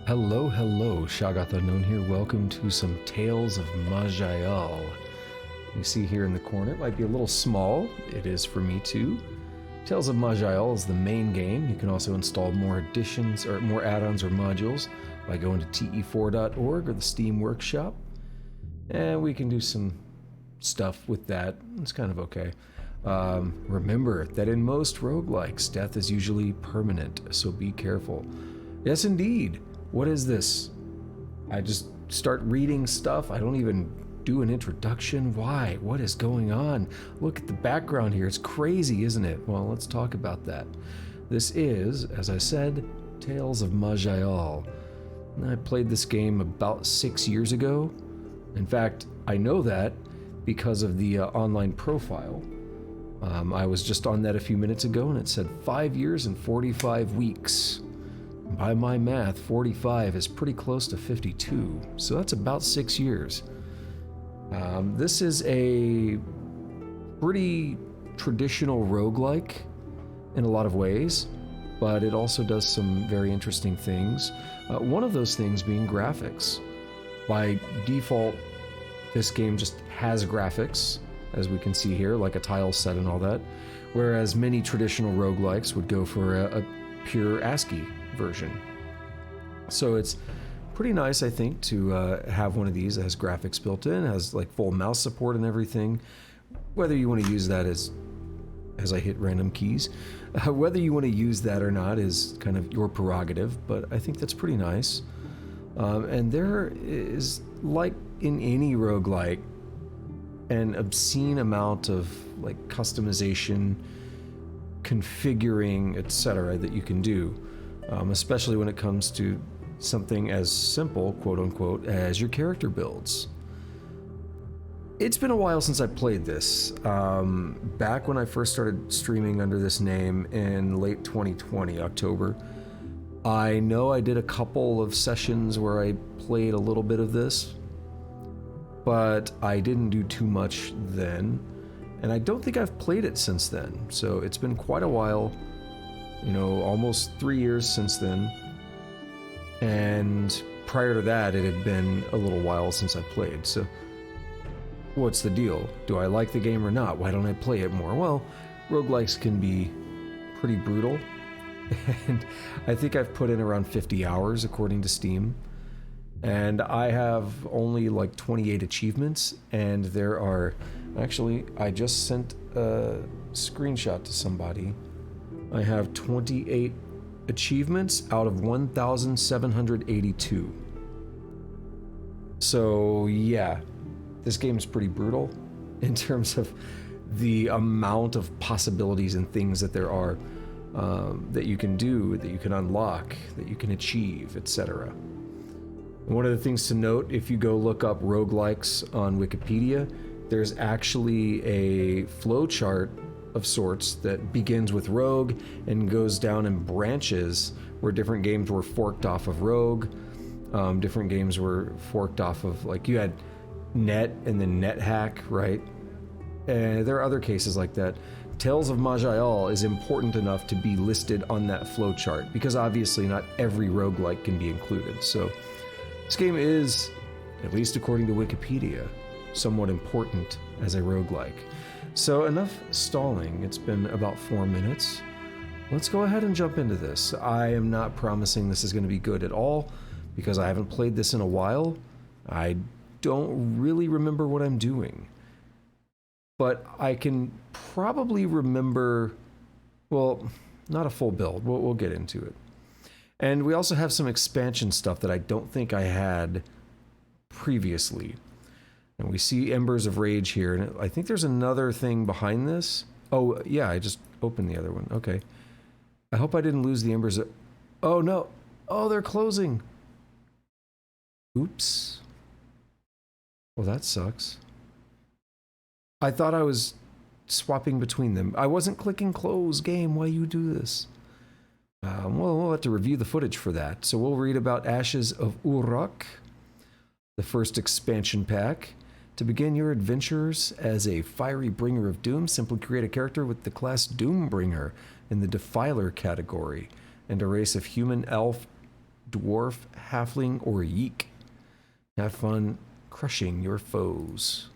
Hello, hello, Shagath Unknown here. Welcome to some Tales of Maj'Eyal. You see here in the corner, it might be a little small. It is for me too. Tales of Maj'Eyal is the main game. You can also install more additions or more add-ons or modules by going to te4.org or the Steam Workshop. And we can do some stuff with that. It's kind of okay. Remember that in most roguelikes, death is usually permanent, so be careful. Yes, indeed. What is this? I just start reading stuff. I don't even do an introduction. Why? What is going on? Look at the background here. It's crazy, isn't it? Well, let's talk about that. This is, as I said, Tales of Maj'Eyal. I played this game about 6 years ago. In fact, I know that because of the online profile. I was just on that a few minutes ago, and it said 5 years and 45 weeks. By my math, 45 is pretty close to 52, so that's about 6 years. This is a pretty traditional roguelike in a lot of ways, but it also does some very interesting things. One of those things being graphics. By default, this game just has graphics, as we can see here, like a tile set and all that, whereas many traditional roguelikes would go for a pure ASCII version. So it's pretty nice, I think, to have one of these that has graphics built in, has like full mouse support and everything. Whether you want to use that as I hit random keys, whether you want to use that or not is kind of your prerogative, but I think that's pretty nice. And there is, like in any roguelike, an obscene amount of like customization, configuring, etc. that you can do. Especially when it comes to something as simple, quote unquote, as your character builds. It's been a while since I played this. Back when I first started streaming under this name in late 2020, October, I know I did a couple of sessions where I played a little bit of this, but I didn't do too much then, and I don't think I've played it since then, so it's been quite a while. You know, almost 3 years since then. And prior to that, it had been a little while since I played. So, what's the deal? Do I like the game or not? Why don't I play it more? Well, roguelikes can be pretty brutal. And I think I've put in around 50 hours according to Steam. And I have only like 28 achievements. And there are... Actually, I just sent a screenshot to somebody. I have 28 achievements out of 1,782. So yeah, this game is pretty brutal in terms of the amount of possibilities and things that there are that you can do, that you can unlock, that you can achieve, etc. One of the things to note, if you go look up roguelikes on Wikipedia, there's actually a flowchart of sorts that begins with Rogue and goes down in branches where different games were forked off of Rogue. Different games were forked off of, like, you had Net and then NetHack, right? And there are other cases like that. Tales of Maj'Eyal is important enough to be listed on that flowchart because obviously not every roguelike can be included. So this game is, at least according to Wikipedia, somewhat important as a roguelike. So enough stalling. It's been about 4 minutes. Let's go ahead and jump into this. I am not promising this is going to be good at all because I haven't played this in a while. I don't really remember what I'm doing. But I can probably remember, well, not a full build. We'll get into it. And we also have some expansion stuff that I don't think I had previously. And we see Embers of Rage here, and I think there's another thing behind this. Oh, yeah, I just opened the other one. Okay. I hope I didn't lose the Embers of... Oh, no. Oh, they're closing. Oops. Well, that sucks. I thought I was swapping between them. I wasn't clicking close game. Why you do this? Well, we'll have to review the footage for that. So we'll read about Ashes of Uruk, the first expansion pack. To begin your adventures as a fiery bringer of doom, simply create a character with the class Doombringer in the Defiler category, and a race of human elf dwarf, halfling, or yeek. Have fun crushing your foes.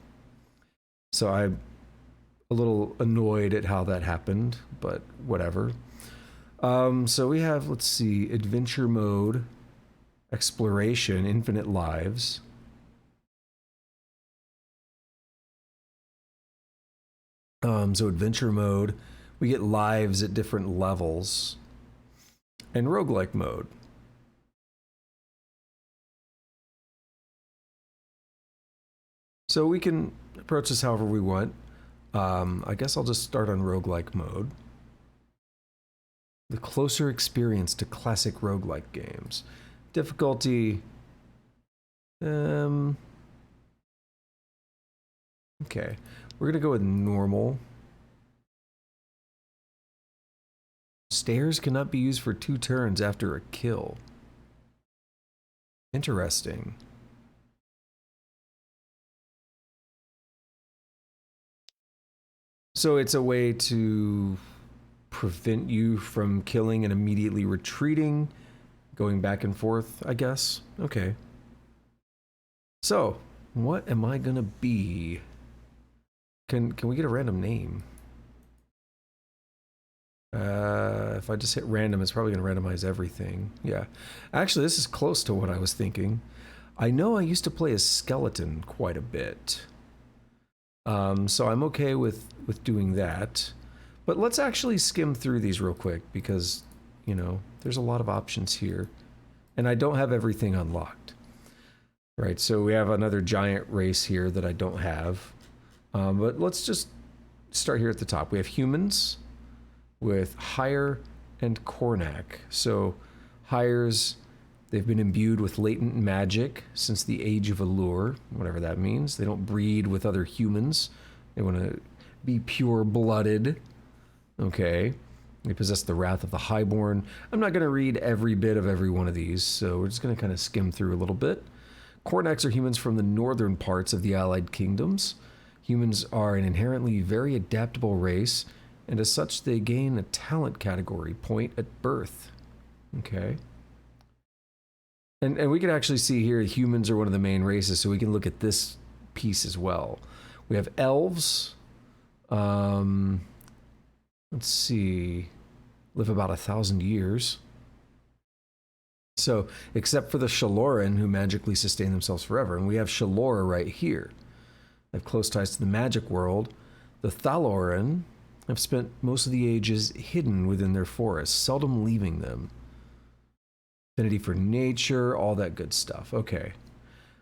So I'm a little annoyed at how that happened, but whatever. So we have, let's see, adventure mode, exploration, infinite lives. So adventure mode, we get lives at different levels, and roguelike mode. So we can approach this however we want. I guess I'll just start on roguelike mode. The closer experience to classic roguelike games. Difficulty. Okay. We're going to go with normal. Stairs cannot be used for 2 turns after a kill. Interesting. So it's a way to prevent you from killing and immediately retreating, going back and forth, I guess. Okay. So, what am I gonna be? Can we get a random name? If I just hit random, it's probably gonna randomize everything. Yeah. Actually, this is close to what I was thinking. I know I used to play as skeleton quite a bit. So I'm okay with doing that. But let's actually skim through these real quick because, you know, there's a lot of options here. And I don't have everything unlocked. Right, so we have another giant race here that I don't have. But let's just start here at the top. We have humans with Hire and Kornak. So Hires, they've been imbued with latent magic since the Age of Allure, whatever that means. They don't breed with other humans. They want to be pure-blooded. Okay. They possess the wrath of the Highborn. I'm not going to read every bit of every one of these, so we're just going to kind of skim through a little bit. Kornaks are humans from the northern parts of the Allied Kingdoms. Humans are an inherently very adaptable race, and as such, they gain a talent category point at birth. Okay. And we can actually see here humans are one of the main races, so we can look at this piece as well. We have elves. Let's see. Live about 1,000 years. So, except for the Shaloran, who magically sustain themselves forever. And we have Shalora right here. They have close ties to the magic world. The Thaloran have spent most of the ages hidden within their forests, seldom leaving them. Affinity for nature, all that good stuff. Okay.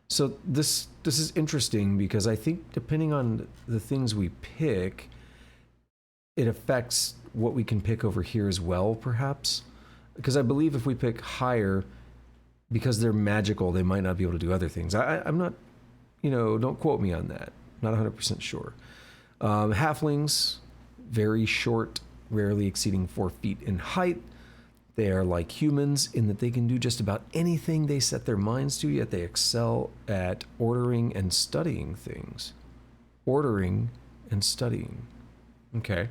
So this is interesting because I think depending on the things we pick, it affects what we can pick over here as well, perhaps. Because I believe if we pick higher, because they're magical, they might not be able to do other things. I'm not, don't quote me on that. Not 100% sure. Halflings, very short, rarely exceeding 4 feet in height. They are like humans in that they can do just about anything they set their minds to, yet they excel at ordering and studying things. Ordering and studying. Okay.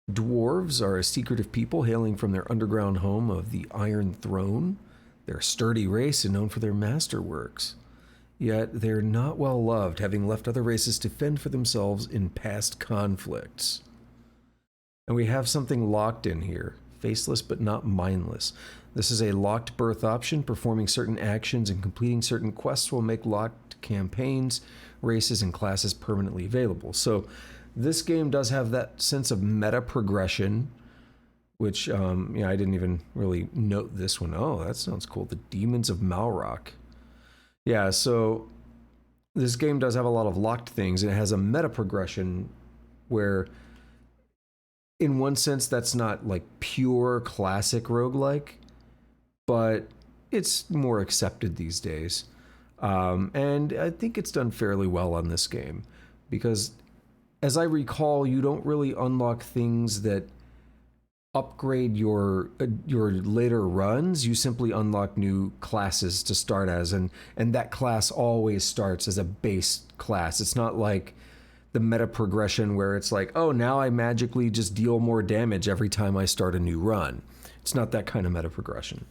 Dwarves are a secretive people hailing from their underground home of the Iron Throne. They're a sturdy race and known for their masterworks. Yet they're not well loved, having left other races to fend for themselves in past conflicts. And we have something locked in here. Faceless but not mindless. This is a locked birth option. Performing certain actions and completing certain quests will make locked campaigns, races, and classes permanently available. So this game does have that sense of meta progression, which, I didn't even really note this one. Oh, that sounds cool. The Demons of Malrock. Yeah, so this game does have a lot of locked things, and it has a meta progression where, in one sense, that's not like pure classic roguelike, but it's more accepted these days. And I think it's done fairly well on this game, because as I recall, you don't really unlock things that upgrade your later runs. You simply unlock new classes to start as, and that class always starts as a base class. It's not like the meta progression where it's like, oh, now I magically just deal more damage every time I start a new run. It's not that kind of meta progression.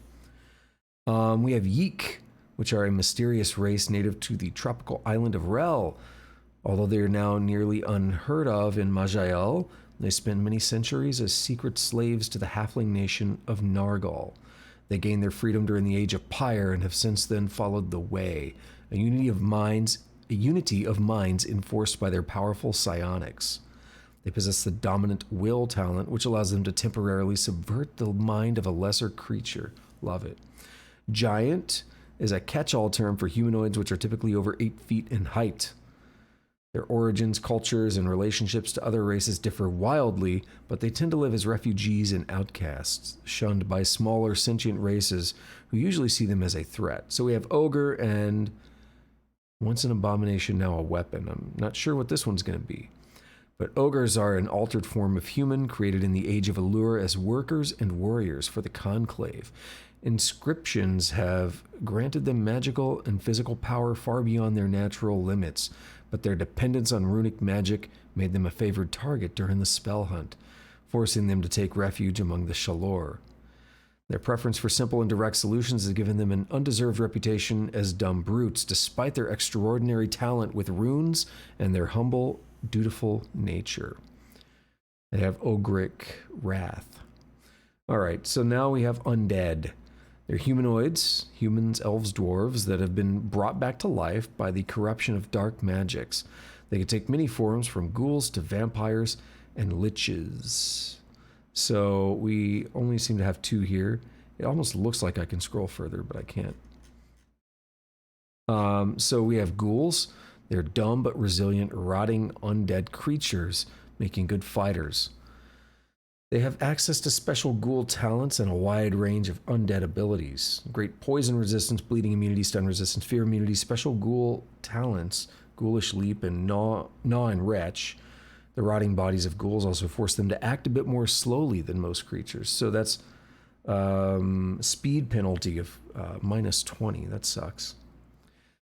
We have Yeek, which are a mysterious race native to the tropical island of Rel. Although they are now nearly unheard of in Maj'Eyal, they spent many centuries as secret slaves to the halfling nation of Nargal. They gained their freedom during the Age of Pyre and have since then followed the Way, a unity of minds enforced by their powerful psionics. They possess the dominant will talent, which allows them to temporarily subvert the mind of a lesser creature. Love it. Giant is a catch-all term for humanoids which are typically over 8 feet in height. Their origins, cultures, and relationships to other races differ wildly, but they tend to live as refugees and outcasts, shunned by smaller sentient races who usually see them as a threat. So we have Ogre and once an abomination, now a weapon. I'm not sure what this one's going to be. But ogres are an altered form of human created in the Age of Allure as workers and warriors for the Conclave. Inscriptions have granted them magical and physical power far beyond their natural limits, but their dependence on runic magic made them a favored target during the spell hunt, forcing them to take refuge among the Shalor. Their preference for simple and direct solutions has given them an undeserved reputation as dumb brutes, despite their extraordinary talent with runes and their humble, dutiful nature. They have Ogric Wrath. All right, so now we have undead. They're humanoids, humans, elves, dwarves, that have been brought back to life by the corruption of dark magics. They can take many forms, from ghouls to vampires and liches. So we only seem to have 2 here. It almost looks like I can scroll further, but I can't. So we have ghouls. They're dumb but resilient, rotting undead creatures, making good fighters. They have access to special ghoul talents and a wide range of undead abilities. Great poison resistance, bleeding immunity, stun resistance, fear immunity, special ghoul talents, ghoulish leap, and gnaw and retch. The rotting bodies of ghouls also force them to act a bit more slowly than most creatures. So that's speed penalty of minus 20. That sucks.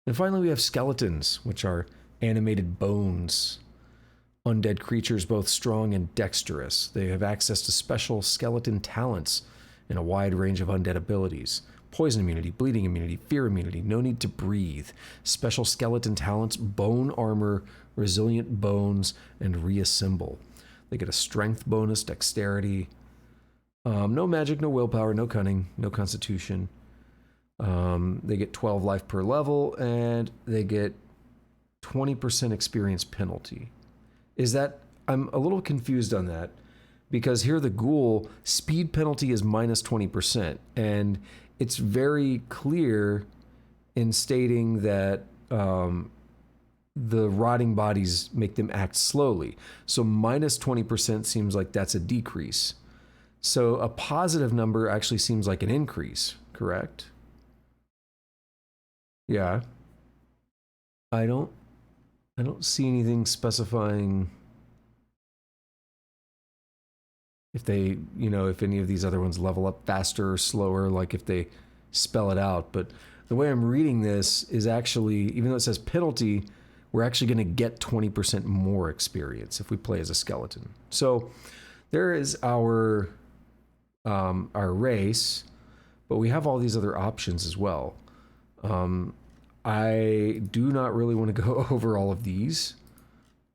And finally, we have skeletons, which are animated bones. Undead creatures, both strong and dexterous. They have access to special skeleton talents and a wide range of undead abilities. Poison immunity, bleeding immunity, fear immunity, no need to breathe. Special skeleton talents, bone armor, resilient bones, and reassemble. They get a strength bonus, dexterity. No magic, no willpower, no cunning, no constitution. They get 12 life per level, and they get 20% experience penalty. Is that, I'm a little confused on that, because here the ghoul speed penalty is minus 20%, and it's very clear in stating that the rotting bodies make them act slowly. So minus 20% seems like that's a decrease. So a positive number actually seems like an increase, correct? Yeah. I don't see anything specifying if they, if any of these other ones level up faster or slower, like if they spell it out. But the way I'm reading this is actually, even though it says penalty, we're actually going to get 20% more experience if we play as a skeleton. So there is our race, but we have all these other options as well. I do not really want to go over all of these.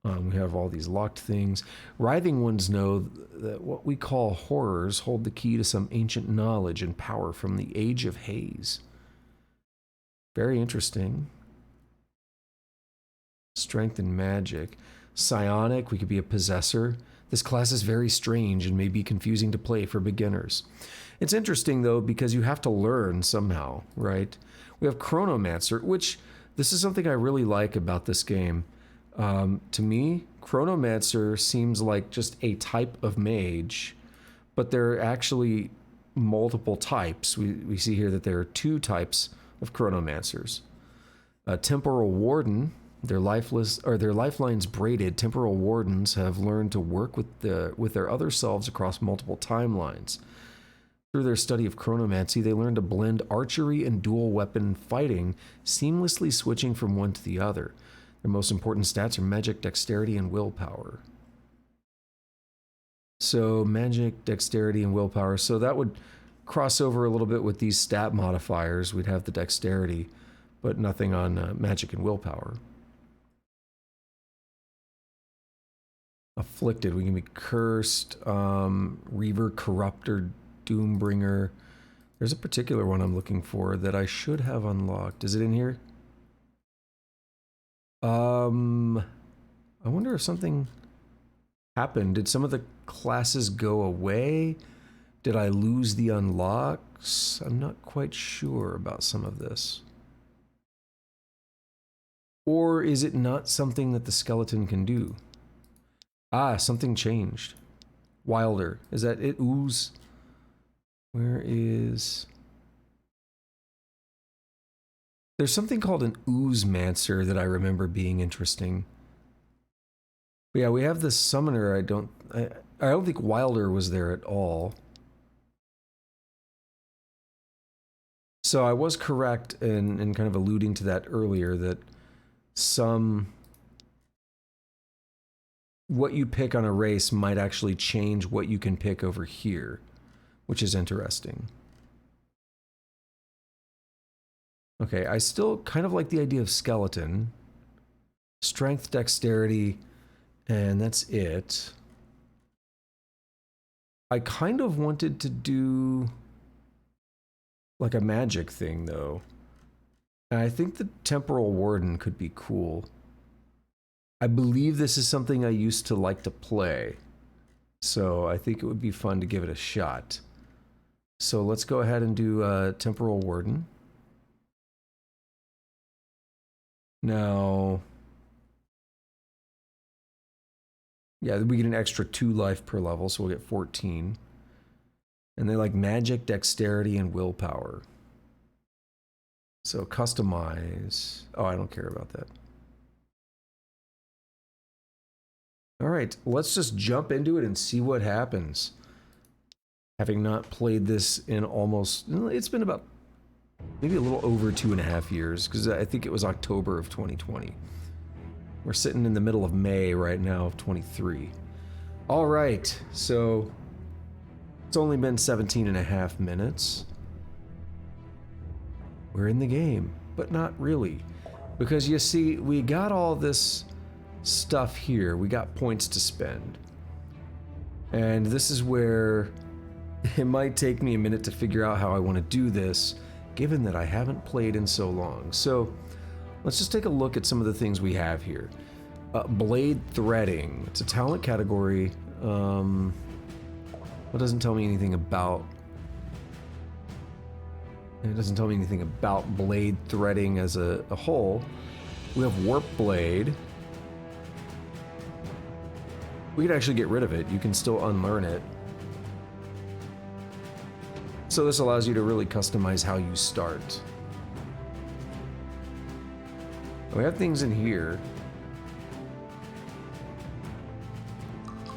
We have all these locked things. Writhing ones know that what we call horrors hold the key to some ancient knowledge and power from the Age of Haze. Very interesting. Strength and magic. Psionic, we could be a possessor. This class is very strange and may be confusing to play for beginners. It's interesting, though, because you have to learn somehow, right? We have Chronomancer, which this is something I really like about this game. To me, Chronomancer seems like just a type of mage, but there are actually multiple types. We see here that there are 2 types of Chronomancers. Temporal Warden, their lifelines braided, Temporal Wardens have learned to work with their other selves across multiple timelines. Through their study of chronomancy, they learn to blend archery and dual weapon fighting, seamlessly switching from one to the other. Their most important stats are magic, dexterity, and willpower. So magic, dexterity, and willpower. So that would cross over a little bit with these stat modifiers. We'd have the dexterity, but nothing on magic and willpower. Afflicted, we can be cursed, Reaver, Corruptor, Doombringer. There's a particular one I'm looking for that I should have unlocked. Is it in here? I wonder if something happened. Did some of the classes go away? Did I lose the unlocks? I'm not quite sure about some of this. Or is it not something that the skeleton can do? Ah, something changed. Wilder. Is that it? Ooze. Where is... There's something called an Ooze-mancer that I remember being interesting. But yeah, we have this summoner. I don't think Wilder was there at all. So I was correct in kind of alluding to that earlier, that what you pick on a race might actually change what you can pick over here, which is interesting. Okay, I still kind of like the idea of skeleton. Strength, dexterity, and that's it. I kind of wanted to do like a magic thing, though. And I think the Temporal Warden could be cool. I believe this is something I used to like to play, so I think it would be fun to give it a shot. So let's go ahead and do Temporal Warden. Now, yeah, we get an extra 2 life per level, so we'll get 14. And they like magic, dexterity, and willpower. So customize. Oh, I don't care about that. All right, let's just jump into it and see what happens. Having not played this in almost, it's been about maybe a little over 2.5 years, because I think it was October of 2020. We're sitting in the middle of May right now of 23. All right, so it's only been 17.5 minutes. We're in the game, but not really. Because you see, we got all this stuff here. We got points to spend. And this is where it might take me a minute to figure out how I want to do this, given that I haven't played in so long. So let's just take a look at some of the things we have here. Blade threading. It's a talent category. It doesn't tell me anything about... It doesn't tell me anything about blade threading as a whole. We have warp blade. We could actually get rid of it. You can still unlearn it. So this allows you to really customize how you start. We have things in here.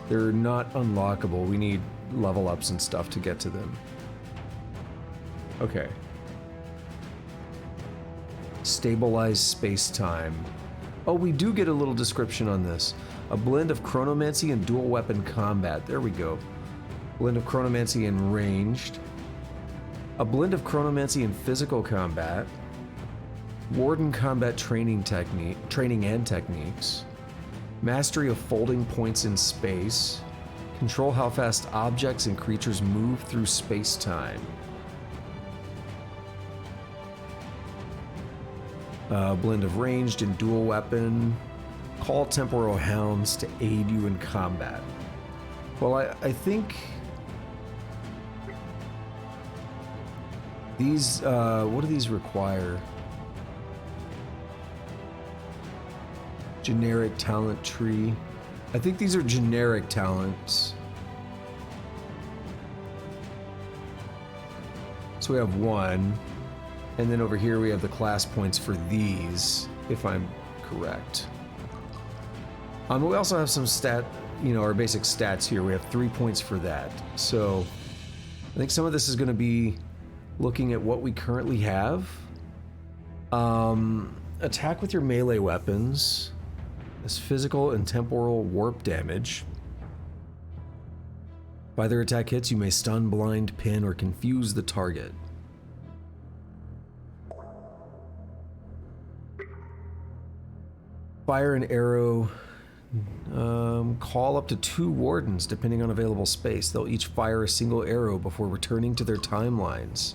They're not unlockable. We need level ups and stuff to get to them. Okay. Stabilize space-time. Oh, we do get a little description on this. A blend of chronomancy and dual weapon combat. There we go. Blend of chronomancy and ranged. A blend of chronomancy and physical combat. Warden combat training and techniques. Mastery of folding points in space. Control how fast objects and creatures move through space-time. Blend of ranged and dual weapon. Call temporal hounds to aid you in combat. Well, I think these, what do these require? Generic talent tree. I think these are generic talents. So we have one. And then over here we have the class points for these, if I'm correct. We also have some our basic stats here. We have 3 points for that. So I think some of this is going to be looking at what we currently have. attack with your melee weapons. As physical and temporal warp damage. If either attack hits, you may stun, blind, pin, or confuse the target. Fire an arrow. Call up to 2 wardens depending on available space. They'll each fire a single arrow before returning to their timelines.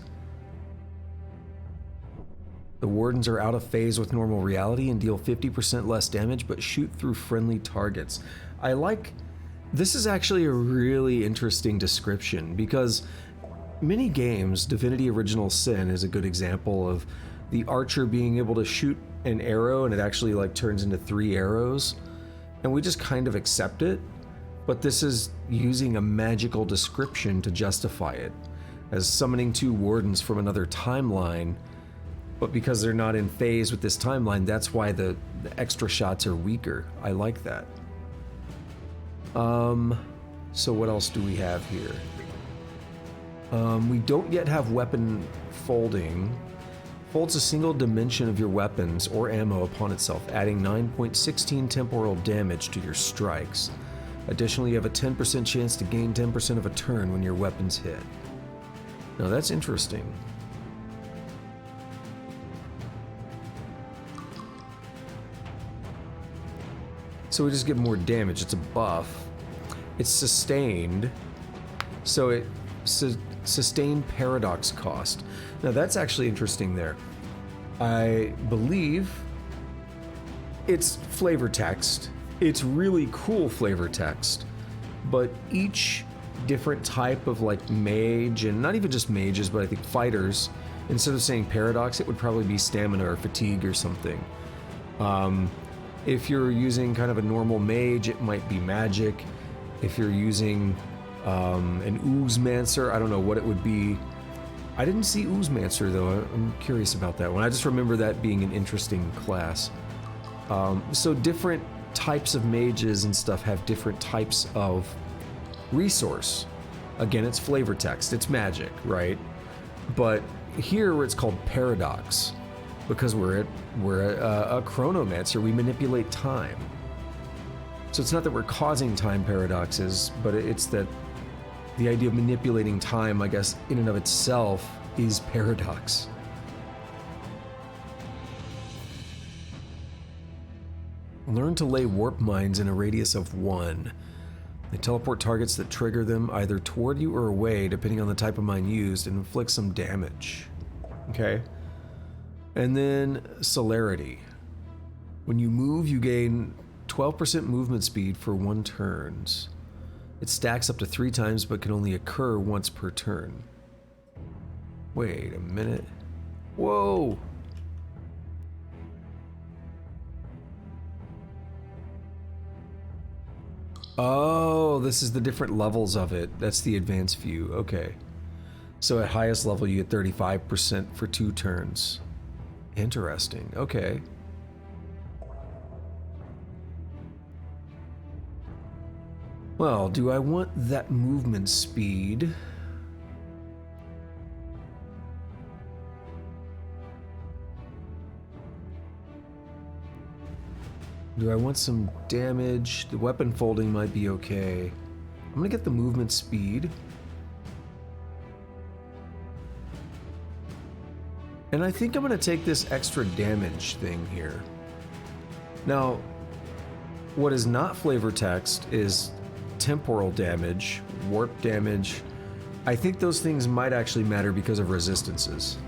The wardens are out of phase with normal reality and deal 50% less damage, but shoot through friendly targets. This is actually a really interesting description, because many games, Divinity Original Sin is a good example of the archer being able to shoot an arrow and it actually like turns into 3 arrows, and we just kind of accept it. But this is using a magical description to justify it, as summoning 2 wardens from another timeline. But because they're not in phase with this timeline, that's why the extra shots are weaker. I like that. So what else do we have here? We don't yet have weapon folding. Folds a single dimension of your weapons or ammo upon itself, adding 9.16 temporal damage to your strikes. Additionally, you have a 10% chance to gain 10% of a turn when your weapons hit. Now that's interesting. So we just get more damage. It's a buff. It's sustained. So it sustained paradox cost. Now that's actually interesting there. I believe it's flavor text. It's really cool flavor text. But each different type of like mage, and not even just mages, but I think fighters, instead of saying paradox, it would probably be stamina or fatigue or something. If you're using kind of a normal mage, it might be magic. If you're using an Chronomancer, I don't know what it would be. I didn't see Chronomancer though. I'm curious about that one. I just remember that being an interesting class. So different types of mages and stuff have different types of resource. Again, it's flavor text. It's magic, right? But here it's called paradox. Because we're a Chronomancer, we manipulate time. So it's not that we're causing time paradoxes, but it's that the idea of manipulating time, I guess, in and of itself is paradox. Learn to lay warp mines in a radius of 1. They teleport targets that trigger them either toward you or away, depending on the type of mine used, and inflict some damage. Okay? And then celerity. When you move, you gain 12% movement speed for 1 turn. It stacks up to 3 times, but can only occur once per turn. Wait a minute. Whoa! Oh, this is the different levels of it. That's the advanced view. Okay. So at highest level, you get 35% for 2 turns. Interesting. Okay. Well, do I want that movement speed? Do I want some damage? The weapon folding might be okay. I'm gonna get the movement speed. And I think I'm gonna take this extra damage thing here. Now, what is not flavor text is temporal damage, warp damage. I think those things might actually matter because of resistances.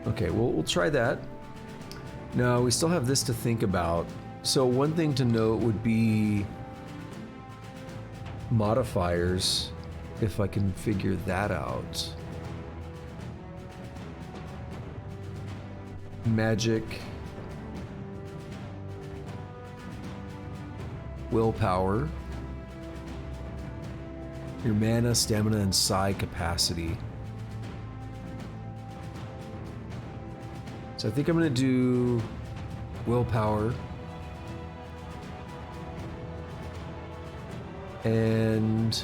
Okay, we'll try that. Now, we still have this to think about. So one thing to note would be modifiers, if I can figure that out. Magic, willpower, your mana, stamina, and psi capacity. So I think I'm going to do willpower and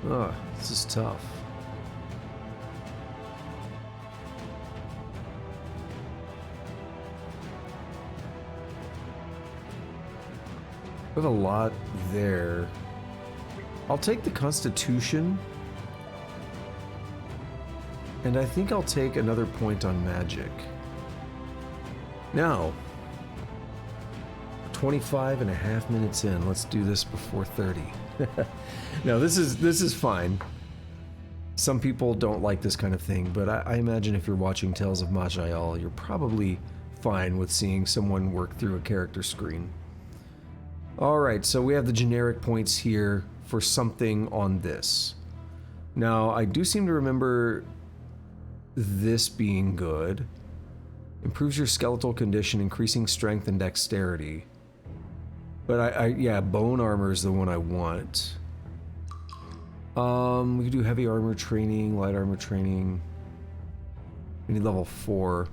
Ugh, this is tough. We have a lot there. I'll take the Constitution. And I think I'll take another point on magic. Now, 25.5 minutes in. Let's do this before 30. No, this is fine. Some people don't like this kind of thing, but I imagine if you're watching Tales of Maj'Eyal, you're probably fine with seeing someone work through a character screen. Alright, so we have the generic points here for something on this. Now, I do seem to remember this being good. Improves your skeletal condition, increasing strength and dexterity. But yeah, bone armor is the one I want. We can do heavy armor training, light armor training. We need level 4.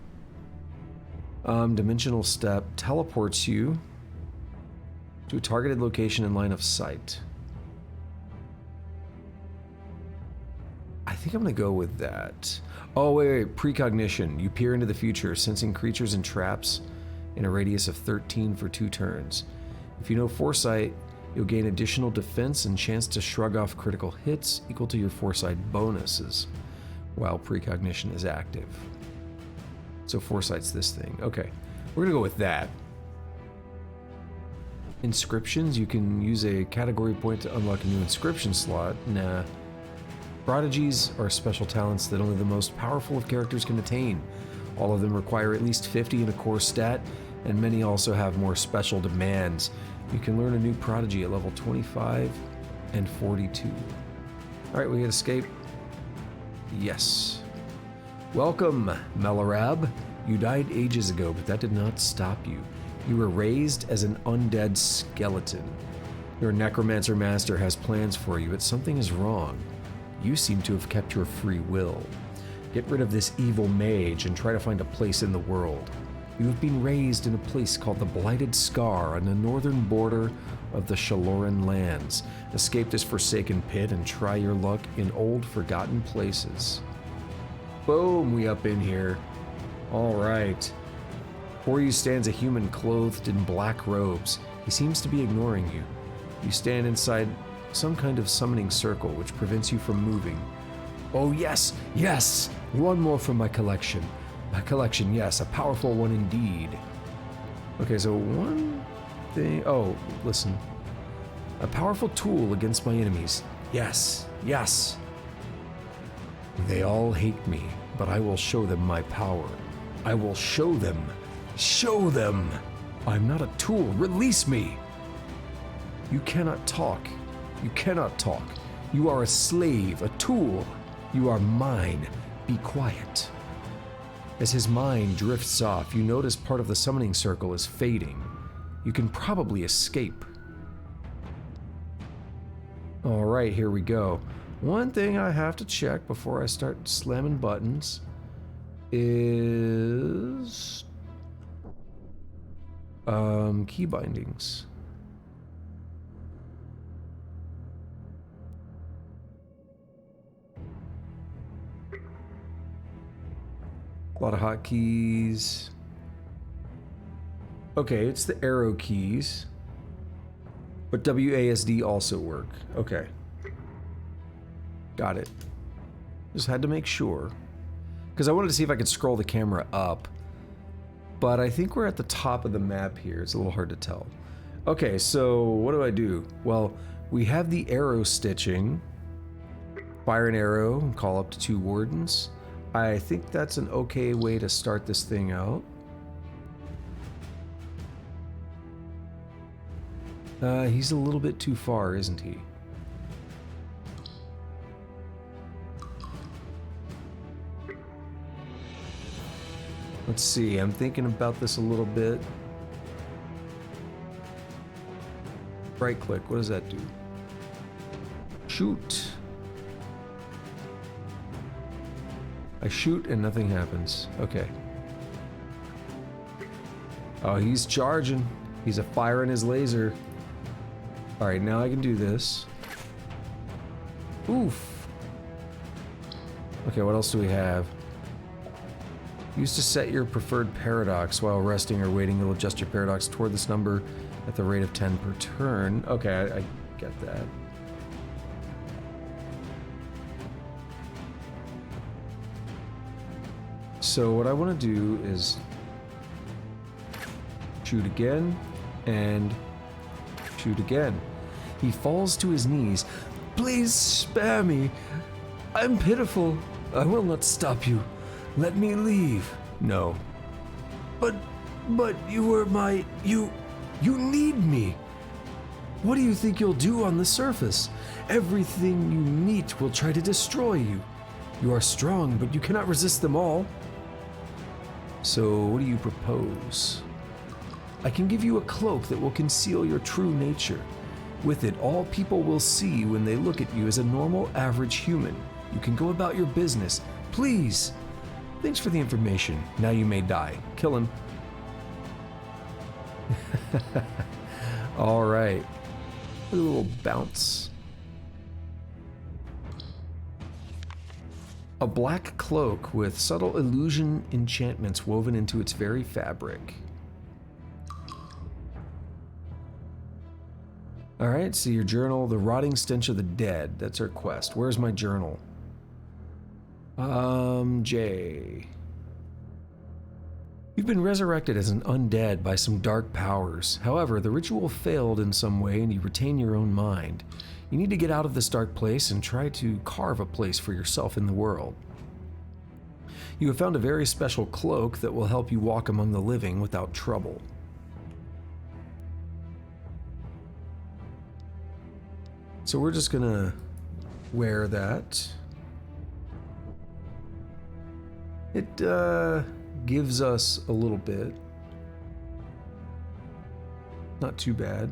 Dimensional step teleports you to a targeted location in line of sight. I think I'm gonna go with that. Oh, wait, precognition. You peer into the future, sensing creatures and traps in a radius of 13 for 2 turns. If you know foresight, you'll gain additional defense and chance to shrug off critical hits equal to your foresight bonuses while precognition is active. So foresight's this thing. Okay, we're gonna go with that. Inscriptions, you can use a category point to unlock a new inscription slot. Nah. Prodigies are special talents that only the most powerful of characters can attain. All of them require at least 50 in a core stat, and many also have more special demands. You can learn a new prodigy at level 25 and 42. Alright, we hit escape. Yes. Welcome, Melarab. You died ages ago, but that did not stop you. You were raised as an undead skeleton. Your necromancer master has plans for you, but something is wrong. You seem to have kept your free will. Get rid of this evil mage and try to find a place in the world. You have been raised in a place called the Blighted Scar on the northern border of the Shaloran lands. Escape this forsaken pit and try your luck in old forgotten places. Boom, we up in here. All right. Before you stands a human clothed in black robes. He seems to be ignoring you. You stand inside some kind of summoning circle which prevents you from moving. Oh yes, yes! One more from my collection. My collection, yes, a powerful one indeed. Okay, so one thing... Oh, listen. A powerful tool against my enemies. Yes, yes. They all hate me, but I will show them my power. I will show them. Show them! I'm not a tool. Release me! You cannot talk. You cannot talk. You are a slave, a tool. You are mine. Be quiet. As his mind drifts off, you notice part of the summoning circle is fading. You can probably escape. Alright, here we go. One thing I have to check before I start slamming buttons is... key bindings. A lot of hotkeys. Okay, it's the arrow keys. But WASD also work. Okay. Got it. Just had to make sure. Because I wanted to see if I could scroll the camera up. But I think we're at the top of the map here. It's a little hard to tell. Okay, so what do I do? Well, we have the arrow stitching. Fire an arrow and call up to 2 wardens. I think that's an okay way to start this thing out. He's a little bit too far, isn't he? Let's see, I'm thinking about this a little bit. Right click, what does that do? Shoot. I shoot and nothing happens. Okay. Oh, he's charging. He's firing his laser. Alright, now I can do this. Oof. Okay, what else do we have? Use to set your preferred paradox while resting or waiting. You'll adjust your paradox toward this number at the rate of 10 per turn. Okay, I get that. So what I want to do is shoot again and shoot again. He falls to his knees. Please spare me. I'm pitiful. I will not stop you. Let me leave. No. But you were my... You need me. What do you think you'll do on the surface? Everything you meet will try to destroy you. You are strong, but you cannot resist them all. So, what do you propose? I can give you a cloak that will conceal your true nature. With it, all people will see when they look at you as a normal, average human. You can go about your business. Please! Thanks for the information. Now you may die. Kill him. Alright. A little bounce. A black cloak with subtle illusion enchantments woven into its very fabric. Alright, see your journal, the rotting stench of the dead. That's our quest. Where's my journal? J. You've been resurrected as an undead by some dark powers. However, the ritual failed in some way and you retain your own mind. You need to get out of this dark place and try to carve a place for yourself in the world. You have found a very special cloak that will help you walk among the living without trouble. So we're just gonna wear that. It gives us a little bit. Not too bad.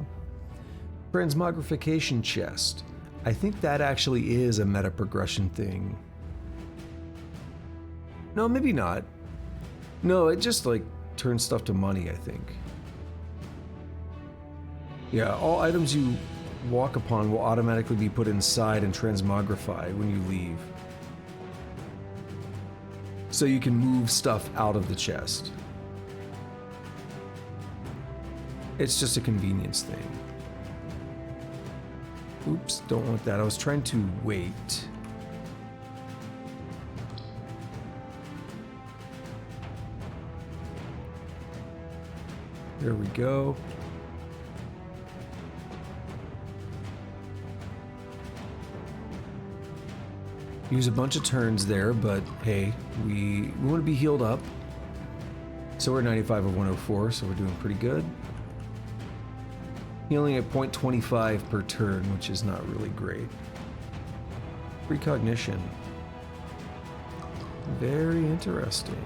Transmogrification chest. I think that actually is a meta progression thing. No, maybe not. No, it just like turns stuff to money, I think. Yeah, all items you walk upon will automatically be put inside and transmogrify when you leave. So you can move stuff out of the chest. It's just a convenience thing. Oops, don't want that. I was trying to wait. There we go. Use a bunch of turns there, but hey, we want to be healed up. So we're 95 of 104, so we're doing pretty good. Healing at 0.25 per turn, which is not really great. Precognition. Very interesting.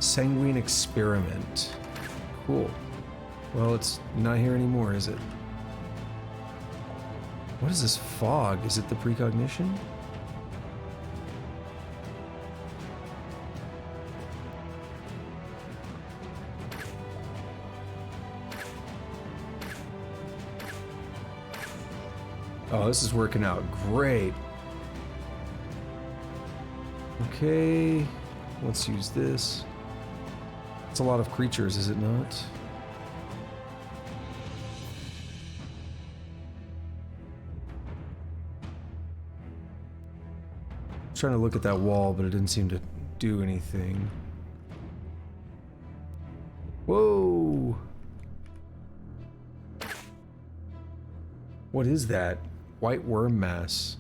Sanguine experiment. Cool. Well, it's not here anymore, is it? What is this fog? Is it the precognition? Oh, this is working out great. Okay, let's use this. It's a lot of creatures, is it not? I'm trying to look at that wall, but it didn't seem to do anything. Whoa! What is that? White worm mass.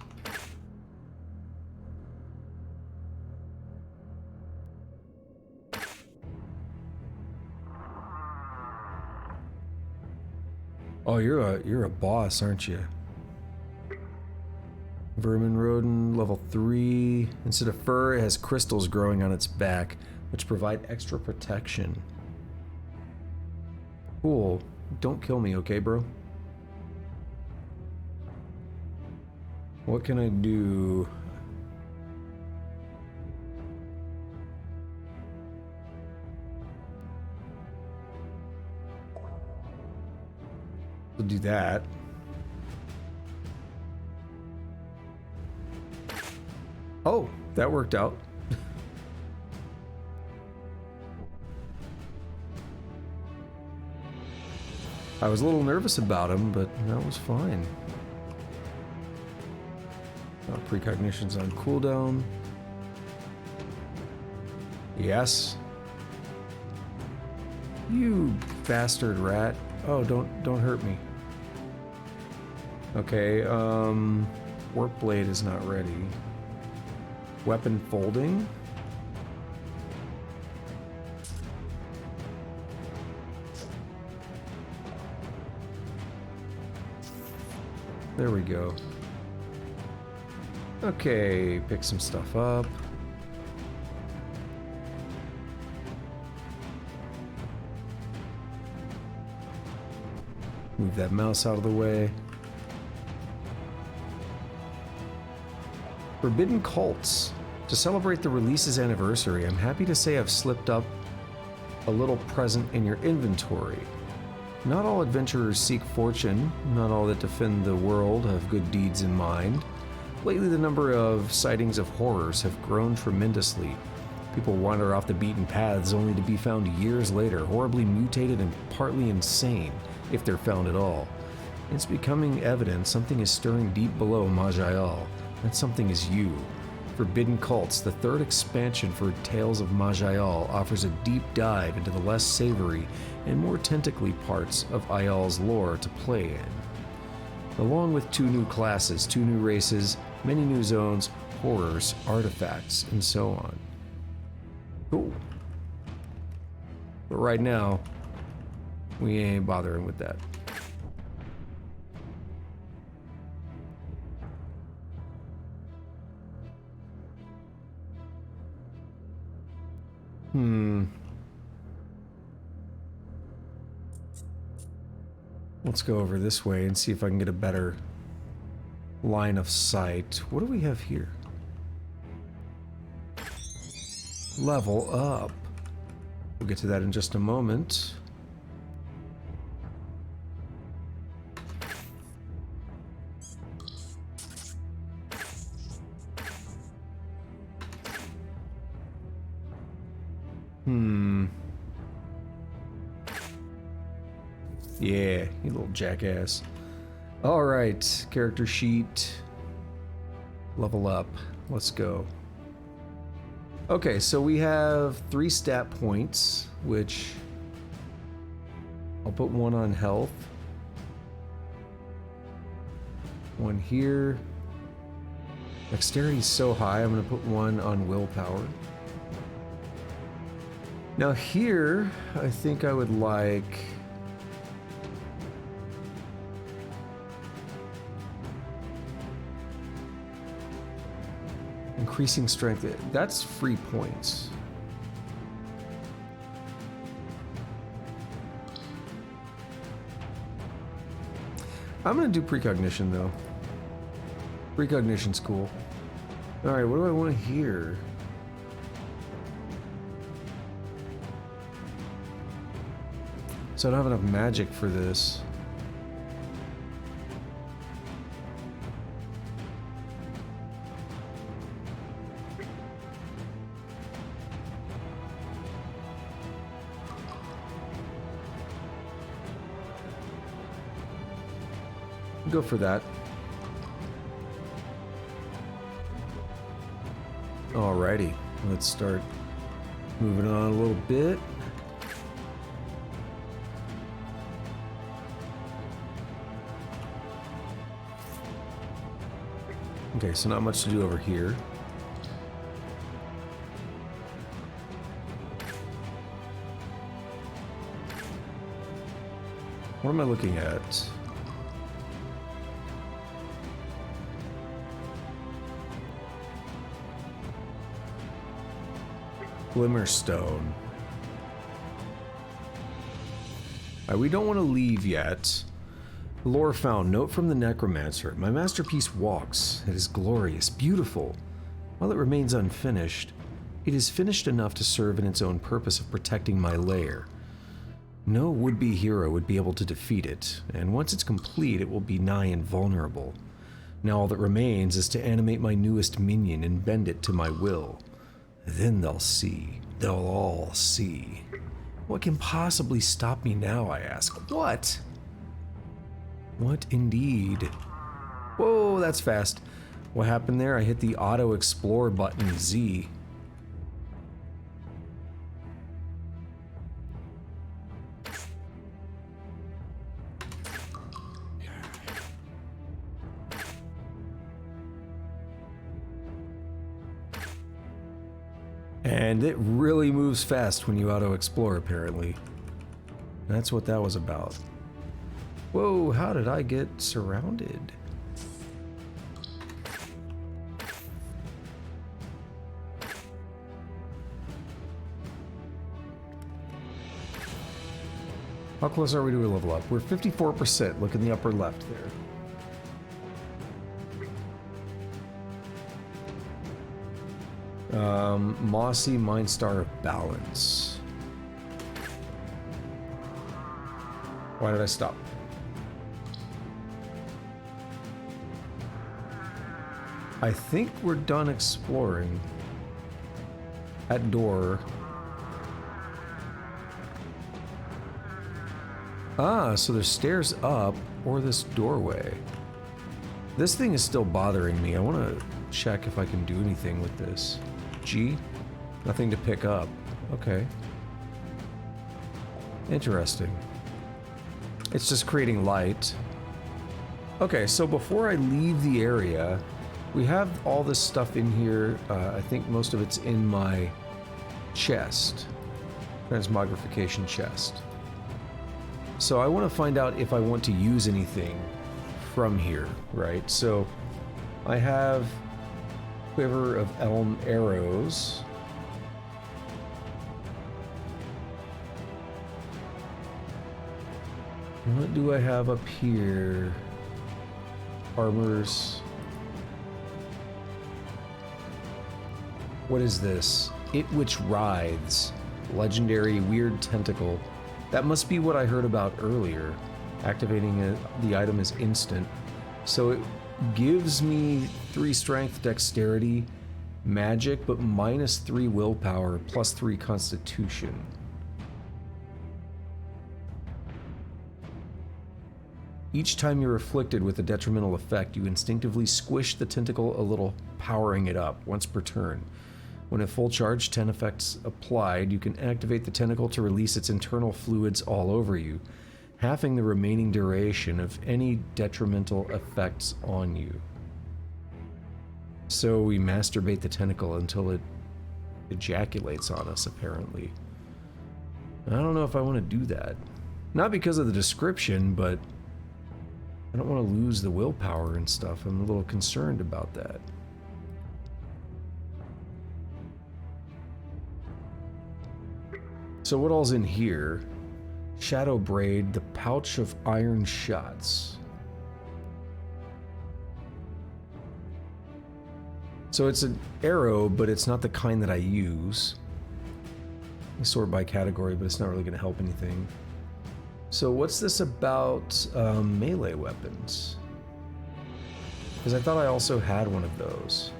Oh, you're a boss, aren't you? Vermin rodent, level 3. Instead of fur, it has crystals growing on its back, which provide extra protection. Cool. Don't kill me, okay, bro? What can I do? We'll do that. Oh, that worked out. I was a little nervous about him, but that was fine. Precognition's on cooldown. Yes. You bastard rat. Oh, don't hurt me. Okay, Warp Blade is not ready. Weapon folding. There we go. Okay, pick some stuff up. Move that mouse out of the way. Forbidden Cults. To celebrate the release's anniversary, I'm happy to say I've slipped up a little present in your inventory. Not all adventurers seek fortune, not all that defend the world have good deeds in mind. Lately, the number of sightings of horrors have grown tremendously. People wander off the beaten paths only to be found years later, horribly mutated and partly insane, if they're found at all. It's becoming evident something is stirring deep below Maj'Eyal. That something is you. Forbidden Cults, the third expansion for Tales of Maj'Eyal, offers a deep dive into the less savory and more tentacly parts of Ayal's lore to play in. Along with 2 new classes, 2 new races, many new zones, horrors, artifacts, and so on. Cool. But right now, we ain't bothering with that. Let's go over this way and see if I can get a better line of sight. What do we have here? Level up. We'll get to that in just a moment. Yeah, you little jackass. Alright, character sheet. Level up. Let's go. Okay, so we have 3 stat points, which I'll put 1 on health. 1 here. Dexterity's so high, I'm going to put 1 on willpower. Now here, I think I would like... increasing strength. That's free points. I'm gonna do precognition though. Precognition's cool. Alright, what do I want to hear? So I don't have enough magic for this. Go for that. Alrighty, let's start moving on a little bit. Okay, so not much to do over here. What am I looking at? Glimmerstone. We don't want to leave yet. Lore found. Note from the Necromancer. My masterpiece walks. It is glorious, beautiful. While it remains unfinished, it is finished enough to serve in its own purpose of protecting my lair. No would-be hero would be able to defeat it, and once it's complete, it will be nigh invulnerable. Now all that remains is to animate my newest minion and bend it to my will. Then they'll see. They'll all see. What can possibly stop me now, I ask? What? What indeed? Whoa, that's fast. What happened there? I hit the auto explore button Z. And it really moves fast when you auto-explore, apparently. That's what that was about. Whoa, how did I get surrounded? How close are we to a level up? We're 54%. Look in the upper left there. Mossy Mind Star of Balance. Why did I stop? I think we're done exploring. That door. Ah, so there's stairs up or this doorway. This thing is still bothering me. I want to check if I can do anything with this. G? Nothing to pick up. Okay. Interesting. It's just creating light. Okay, so before I leave the area, we have all this stuff in here. I think most of it's in my chest. Transmogrification chest. So I want to find out if I want to use anything from here, right? So I have Quiver of Elm Arrows. What do I have up here? Armors. What is this? It which writhes. Legendary weird tentacle. That must be what I heard about earlier. Activating it, the item is instant. So it gives me 3 strength, dexterity, magic, but -3 willpower, +3 constitution. Each time you're afflicted with a detrimental effect, you instinctively squish the tentacle a little, powering it up once per turn. When at full charge, 10 effects applied, you can activate the tentacle to release its internal fluids all over you, halving the remaining duration of any detrimental effects on you. So we masturbate the tentacle until it ejaculates on us, apparently. I don't know if I want to do that. Not because of the description, but I don't want to lose the willpower and stuff. I'm a little concerned about that. So what all's in here? Shadow Braid, the Pouch of Iron Shots. So it's an arrow, but it's not the kind that I use. I sort by category, but it's not really going to help anything. So what's this about melee weapons? Because I thought I also had one of those.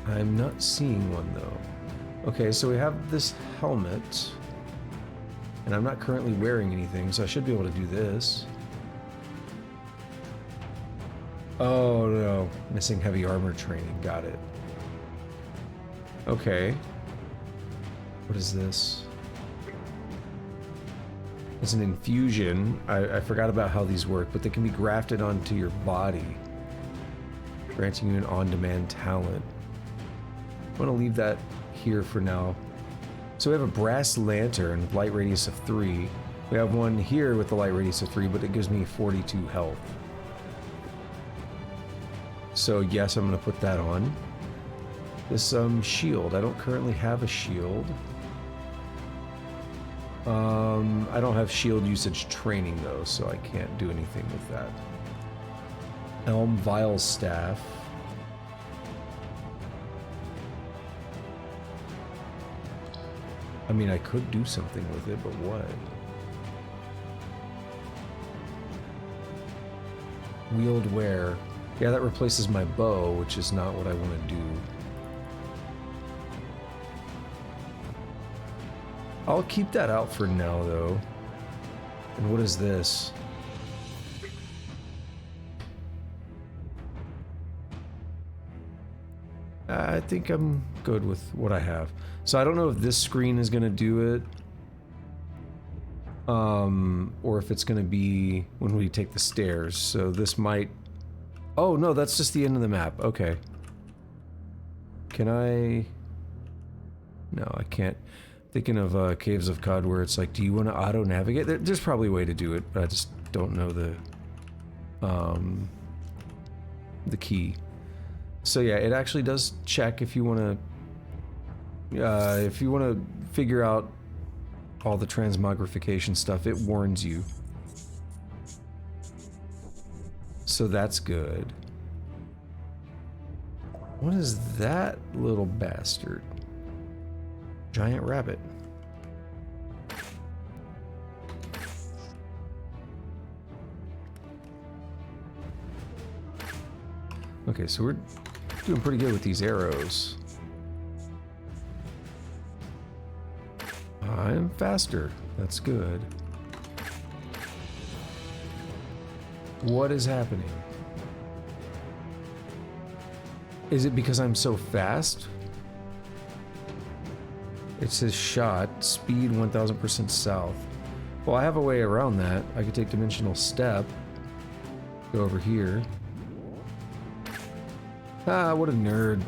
I'm not seeing one though. Okay, so we have this helmet, and I'm not currently wearing anything, so I should be able to do this. Oh no, missing heavy armor training, got it. Okay. What is this? It's an infusion. I forgot about how these work, but they can be grafted onto your body, granting you an on-demand talent. I'm gonna leave that here for now. So we have a brass lantern, light radius of 3. We have one here with the light radius of 3, but it gives me 42 health. So yes, I'm gonna put that on. This shield, I don't currently have a shield. I don't have shield usage training though, so I can't do anything with that. Elm Vial Staff. I mean, I could do something with it, but what? Wield wear. Yeah, that replaces my bow, which is not what I want to do. I'll keep that out for now, though. And what is this? I think I'm good with what I have. So I don't know if this screen is going to do it. Or if it's going to be when we take the stairs. So this might... Oh, no, that's just the end of the map. Okay. Can I... No, I can't. Thinking of Caves of Cod where it's like, do you want to auto-navigate? There's probably a way to do it, but I just don't know the key. So yeah, it actually does check if you want to figure out all the transmogrification stuff. It warns you. So that's good. What is that little bastard? Giant rabbit. Okay, so we're doing pretty good with these arrows. I'm faster. That's good. What is happening? Is it because I'm so fast? It says shot, speed 1000% south. Well, I have a way around that. I could take dimensional step. Go over here. Ah, what a nerd.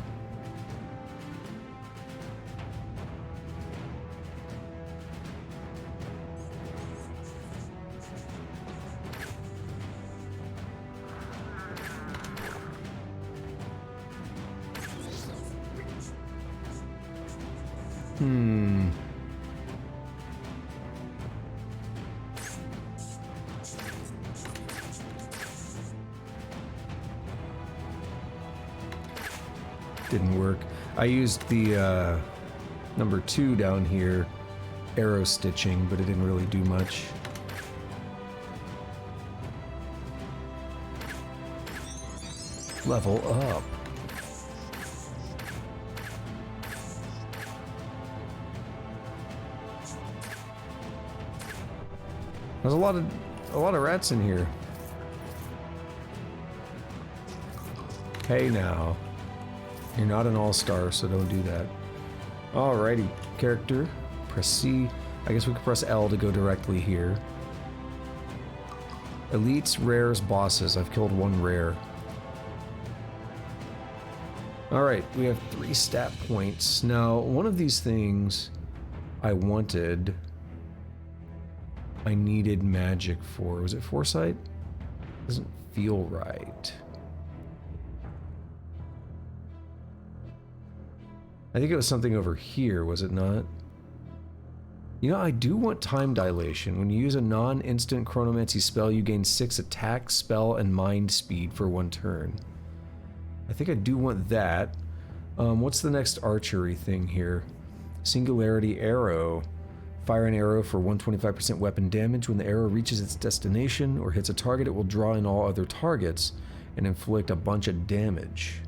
Didn't work. I used the number 2 down here, arrow stitching, but it didn't really do much. Level up. There's a lot of rats in here. Hey now. You're not an all-star, so don't do that. Alrighty, character. Press C. I guess we could press L to go directly here. Elites, rares, bosses. I've killed 1 rare. Alright, we have 3 stat points. Now, one of these things I wanted... I needed magic for. Was it foresight? Doesn't feel right. I think it was something over here, was it not? You know, I do want time dilation. When you use a non-instant chronomancy spell, you gain 6 attack, spell, and mind speed for 1 turn. I think I do want that. What's the next archery thing here? Singularity arrow. Fire an arrow for 125% weapon damage. When the arrow reaches its destination or hits a target, it will draw in all other targets and inflict a bunch of damage.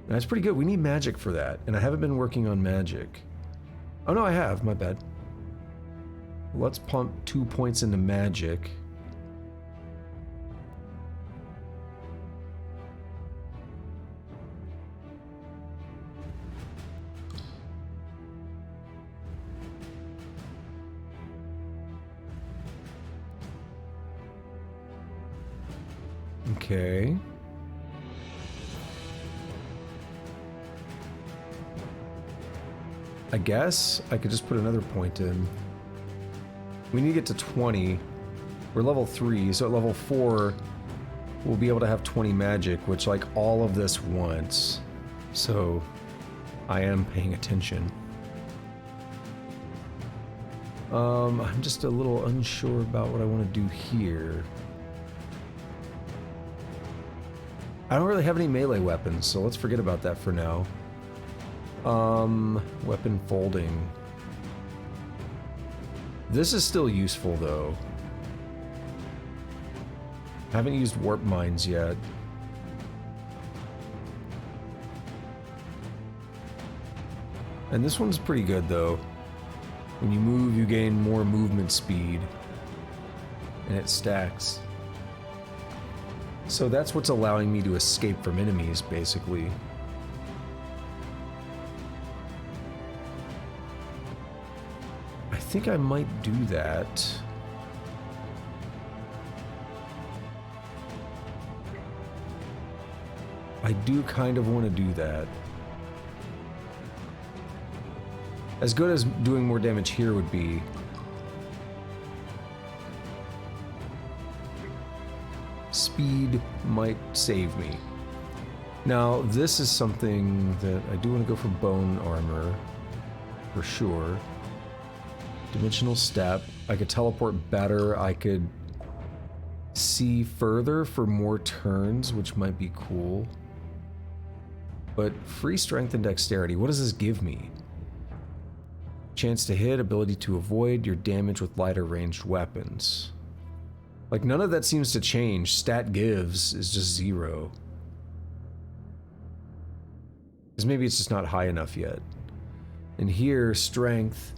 That's pretty good. We need magic for that, and I haven't been working on magic. Oh no, I have. My bad. Let's pump 2 points into magic. Okay. I guess I could just put another point in. We need to get to 20. We're level 3, so at level 4, we'll be able to have 20 magic, which, like, all of this once. So, I am paying attention. I'm just a little unsure about what I want to do here. I don't really have any melee weapons, so let's forget about that for now. Weapon folding. This is still useful, though. I haven't used warp mines yet. And this one's pretty good, though. When you move, you gain more movement speed. And it stacks. So that's what's allowing me to escape from enemies, basically. I think I might do that. I do kind of want to do that. As good as doing more damage here would be, speed might save me. Now, this is something that I do want to go for bone armor, for sure. Dimensional step. I could teleport better. I could see further for more turns, which might be cool. But free strength and dexterity, what does this give me? Chance to hit, ability to avoid your damage with lighter ranged weapons. Like, none of that seems to change. Stat gives is just 0. Because maybe it's just not high enough yet. And here, strength,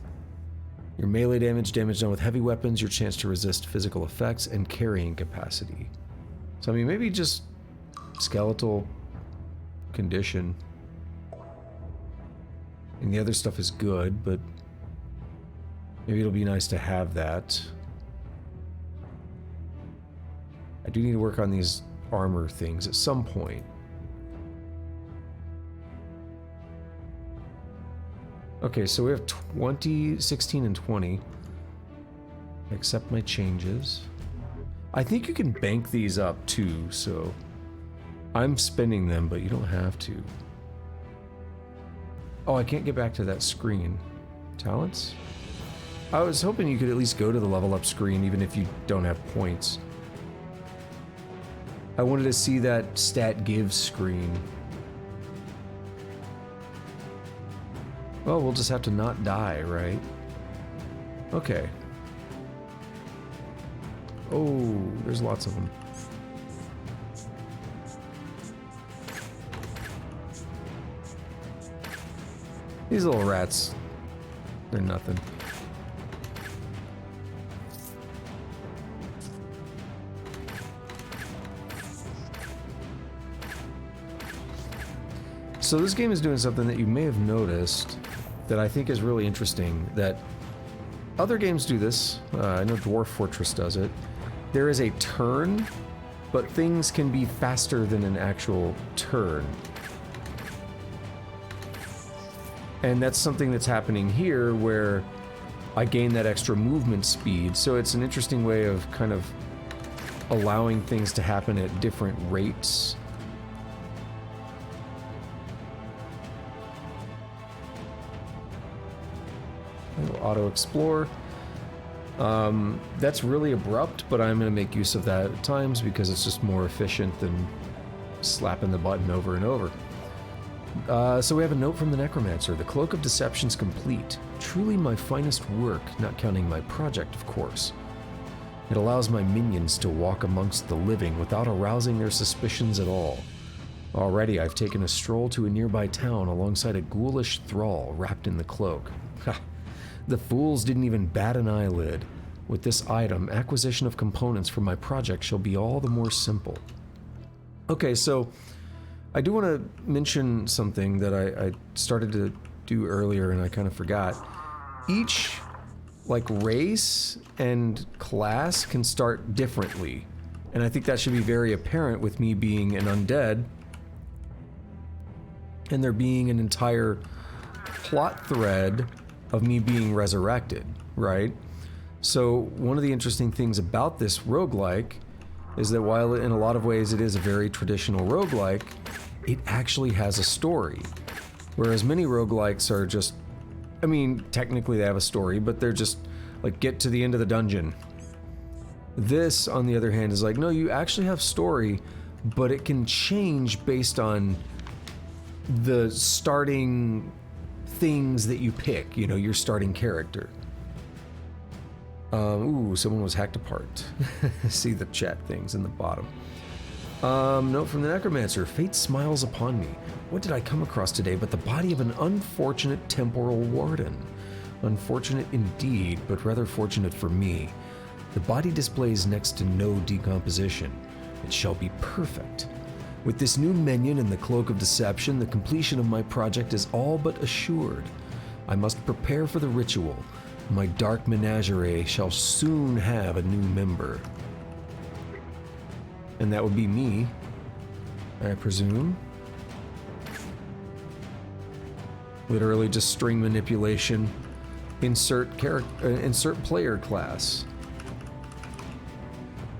your melee damage, damage done with heavy weapons, your chance to resist physical effects, and carrying capacity. So, I mean, maybe just skeletal condition. And the other stuff is good, but maybe it'll be nice to have that. I do need to work on these armor things at some point. Okay, so we have 20, 16, and 20. Accept my changes. I think you can bank these up too, so I'm spending them, but you don't have to. Oh, I can't get back to that screen. Talents? I was hoping you could at least go to the level up screen even if you don't have points. I wanted to see that stat give screen. Well, we'll just have to not die, right? Okay. Oh, there's lots of them. These little rats, they're nothing. So this game is doing something that you may have noticed that I think is really interesting, that other games do this. I know Dwarf Fortress does it. There is a turn, but things can be faster than an actual turn. And that's something that's happening here where I gain that extra movement speed. So it's an interesting way of kind of allowing things to happen at different rates. Auto explore. That's really abrupt, but I'm going to make use of that at times because it's just more efficient than slapping the button over and over. So we have a note from the Necromancer. The Cloak of Deception's complete. Truly my finest work, not counting my project, of course. It allows my minions to walk amongst the living without arousing their suspicions at all. Already I've taken a stroll to a nearby town alongside a ghoulish thrall wrapped in the cloak. Ha! The fools didn't even bat an eyelid. With this item, acquisition of components for my project shall be all the more simple. Okay, so I do want to mention something that I started to do earlier and I kind of forgot. Each, like, race and class can start differently. And I think that should be very apparent with me being an undead and there being an entire plot thread of me being resurrected, right? So one of the interesting things about this roguelike is that while in a lot of ways it is a very traditional roguelike, it actually has a story. Whereas many roguelikes are just, I mean, technically they have a story, but they're just like, get to the end of the dungeon. This, on the other hand, is like, no, you actually have story, but it can change based on the starting things that you pick, you know, your starting character. Ooh, someone was hacked apart. See the chat things in the bottom. Note from the Necromancer. Fate smiles upon me. What did I come across today but the body of an unfortunate temporal warden? Unfortunate indeed, but rather fortunate for me. The body displays next to no decomposition. It shall be perfect. With this new minion and the Cloak of Deception, the completion of my project is all but assured. I must prepare for the ritual. My dark menagerie shall soon have a new member. And that would be me, I presume. Literally just string manipulation. Insert player class.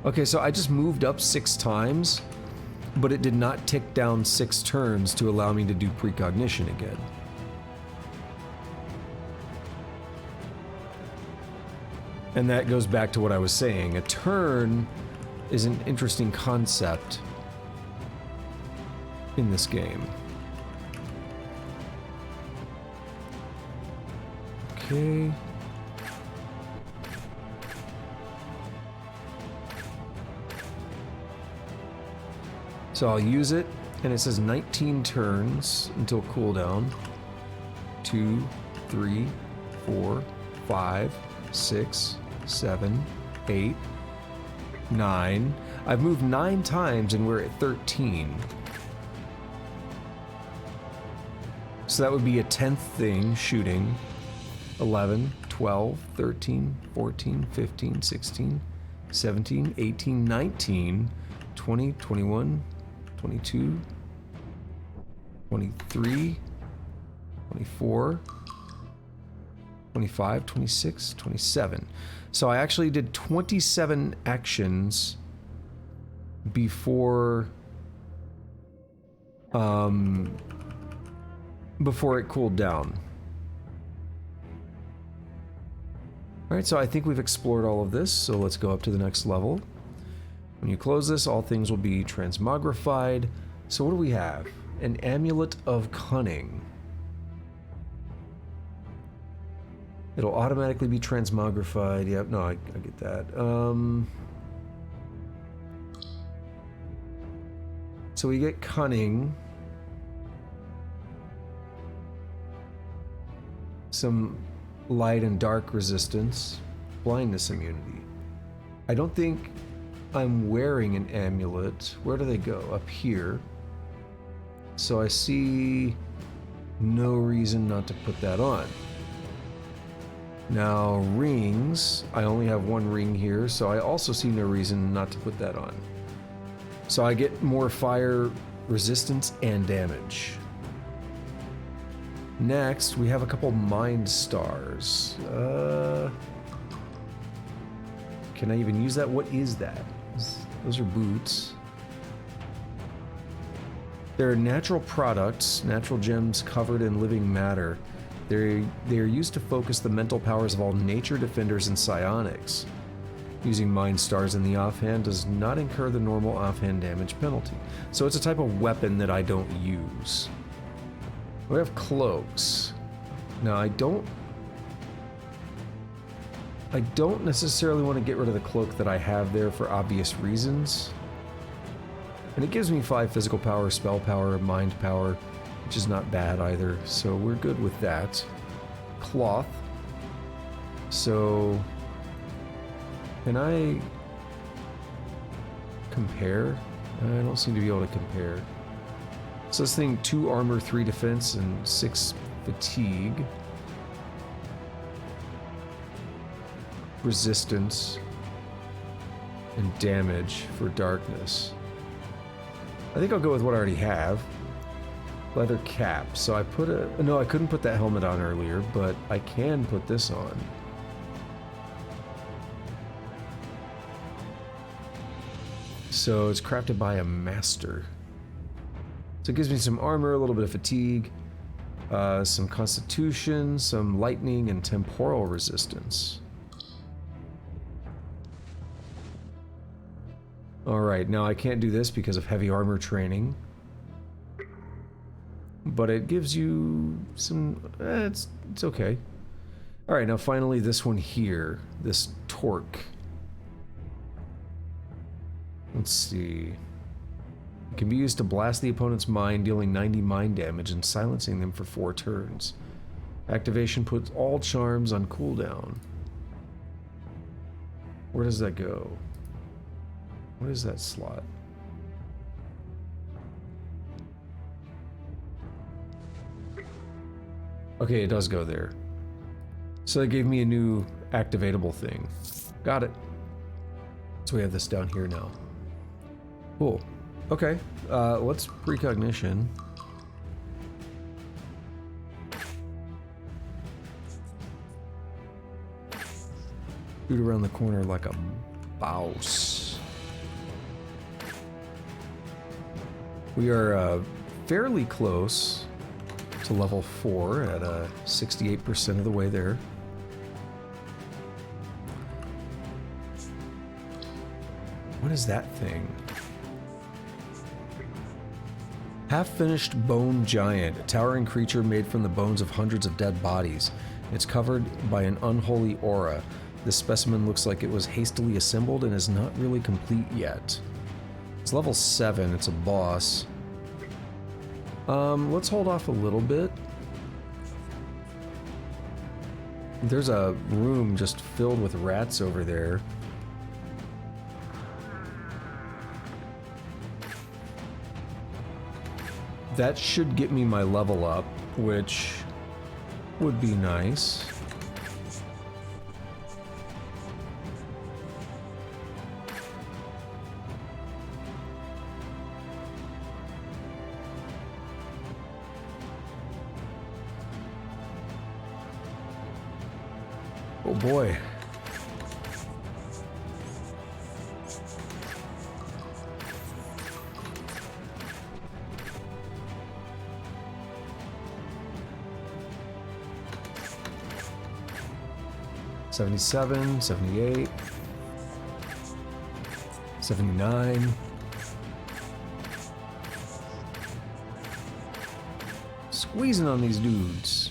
Okay, so I just moved up 6 times, but it did not tick down 6 turns to allow me to do precognition again. And that goes back to what I was saying. A turn is an interesting concept in this game. Okay. So I'll use it, and it says 19 turns until cooldown. 2, 3, 4, 5, 6, 7, 8, 9. I've moved 9 times and we're at 13. So that would be a 10th thing, shooting. 11, 12, 13, 14, 15, 16, 17, 18, 19, 20, 21, 22, 23, 24, 25, 26, 27. So I actually did 27 actions before before it cooled down. Alright, so I think we've explored all of this, so let's go up to the next level. When you close this, all things will be transmogrified. So what do we have? An Amulet of Cunning. It'll automatically be transmogrified. Yep, no, I get that. So we get Cunning. Some light and dark resistance. Blindness immunity. I don't think I'm wearing an amulet. Where do they go? Up here. So I see no reason not to put that on. Now, rings. I only have 1 ring here, so I also see no reason not to put that on. So I get more fire resistance and damage. Next, we have a couple Mind Stars. Can I even use that? What is that? Those are boots. They're natural products, natural gems covered in living matter. They are used to focus the mental powers of all nature defenders and psionics. Using Mind Stars in the offhand does not incur the normal offhand damage penalty. So it's a type of weapon that I don't use. We have cloaks. Now I don't necessarily want to get rid of the cloak that I have there for obvious reasons. And it gives me 5 physical power, spell power, mind power, which is not bad either, so we're good with that. Cloth. So, can I compare? I don't seem to be able to compare. So this thing, 2 armor, 3 defense, and 6 fatigue. Resistance. And damage for darkness. I think I'll go with what I already have. Leather cap. So I put a... No, I couldn't put that helmet on earlier, but I can put this on. So it's crafted by a master. So it gives me some armor, a little bit of fatigue, some constitution, some lightning, and temporal resistance. Alright, now I can't do this because of heavy armor training. But it gives you some... it's okay. Alright, now finally this one here. This torque. Let's see. It can be used to blast the opponent's mind, dealing 90 mind damage and silencing them for 4 turns. Activation puts all charms on cooldown. Where does that go? What is that slot? Okay, it does go there. So it gave me a new activatable thing. Got it. So we have this down here now. Cool. Okay, let's precognition. Shoot around the corner like a boss. We are fairly close to level 4 at 68% of the way there. What is that thing? Half-finished bone giant, a towering creature made from the bones of hundreds of dead bodies. It's covered by an unholy aura. This specimen looks like it was hastily assembled and is not really complete yet. It's level 7, it's a boss. Let's hold off a little bit. There's a room just filled with rats over there. That should get me my level up, which would be nice. Oh boy. $77, $78, $79. Squeezing on these dudes.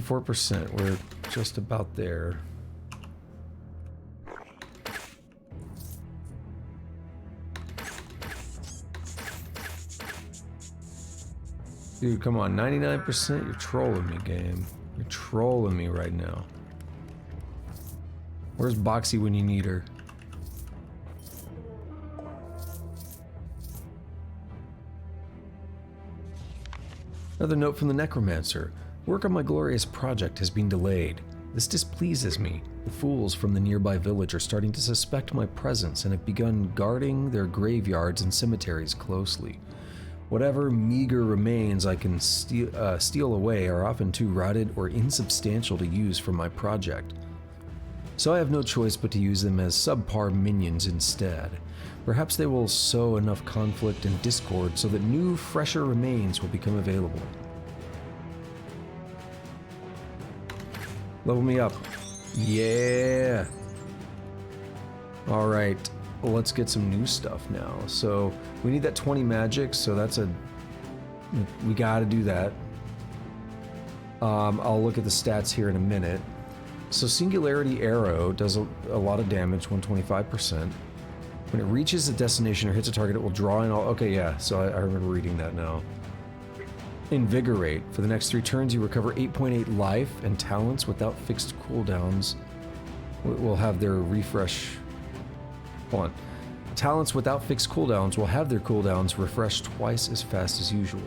%, we're just about there. Dude, come on, 99%? You're trolling me, game. You're trolling me right now. Where's Boxy when you need her? Another note from the Necromancer. Work on my glorious project has been delayed. This displeases me. The fools from the nearby village are starting to suspect my presence and have begun guarding their graveyards and cemeteries closely. Whatever meager remains I can steal away are often too rotted or insubstantial to use for my project. So I have no choice but to use them as subpar minions instead. Perhaps they will sow enough conflict and discord so that new, fresher remains will become available. Level me up. Yeah! Alright, well, let's get some new stuff now. So, we need that 20 magic, so that's a... we gotta do that. I'll look at the stats here in a minute. So, Singularity Arrow does a lot of damage, 125%. When it reaches a destination or hits a target, it will draw in all... Okay, yeah, so I remember reading that now. Invigorate. For the next 3 turns, you recover 8.8 life, and talents without fixed cooldowns will have their refresh... Hold on. Talents without fixed cooldowns will have their cooldowns refreshed twice as fast as usual.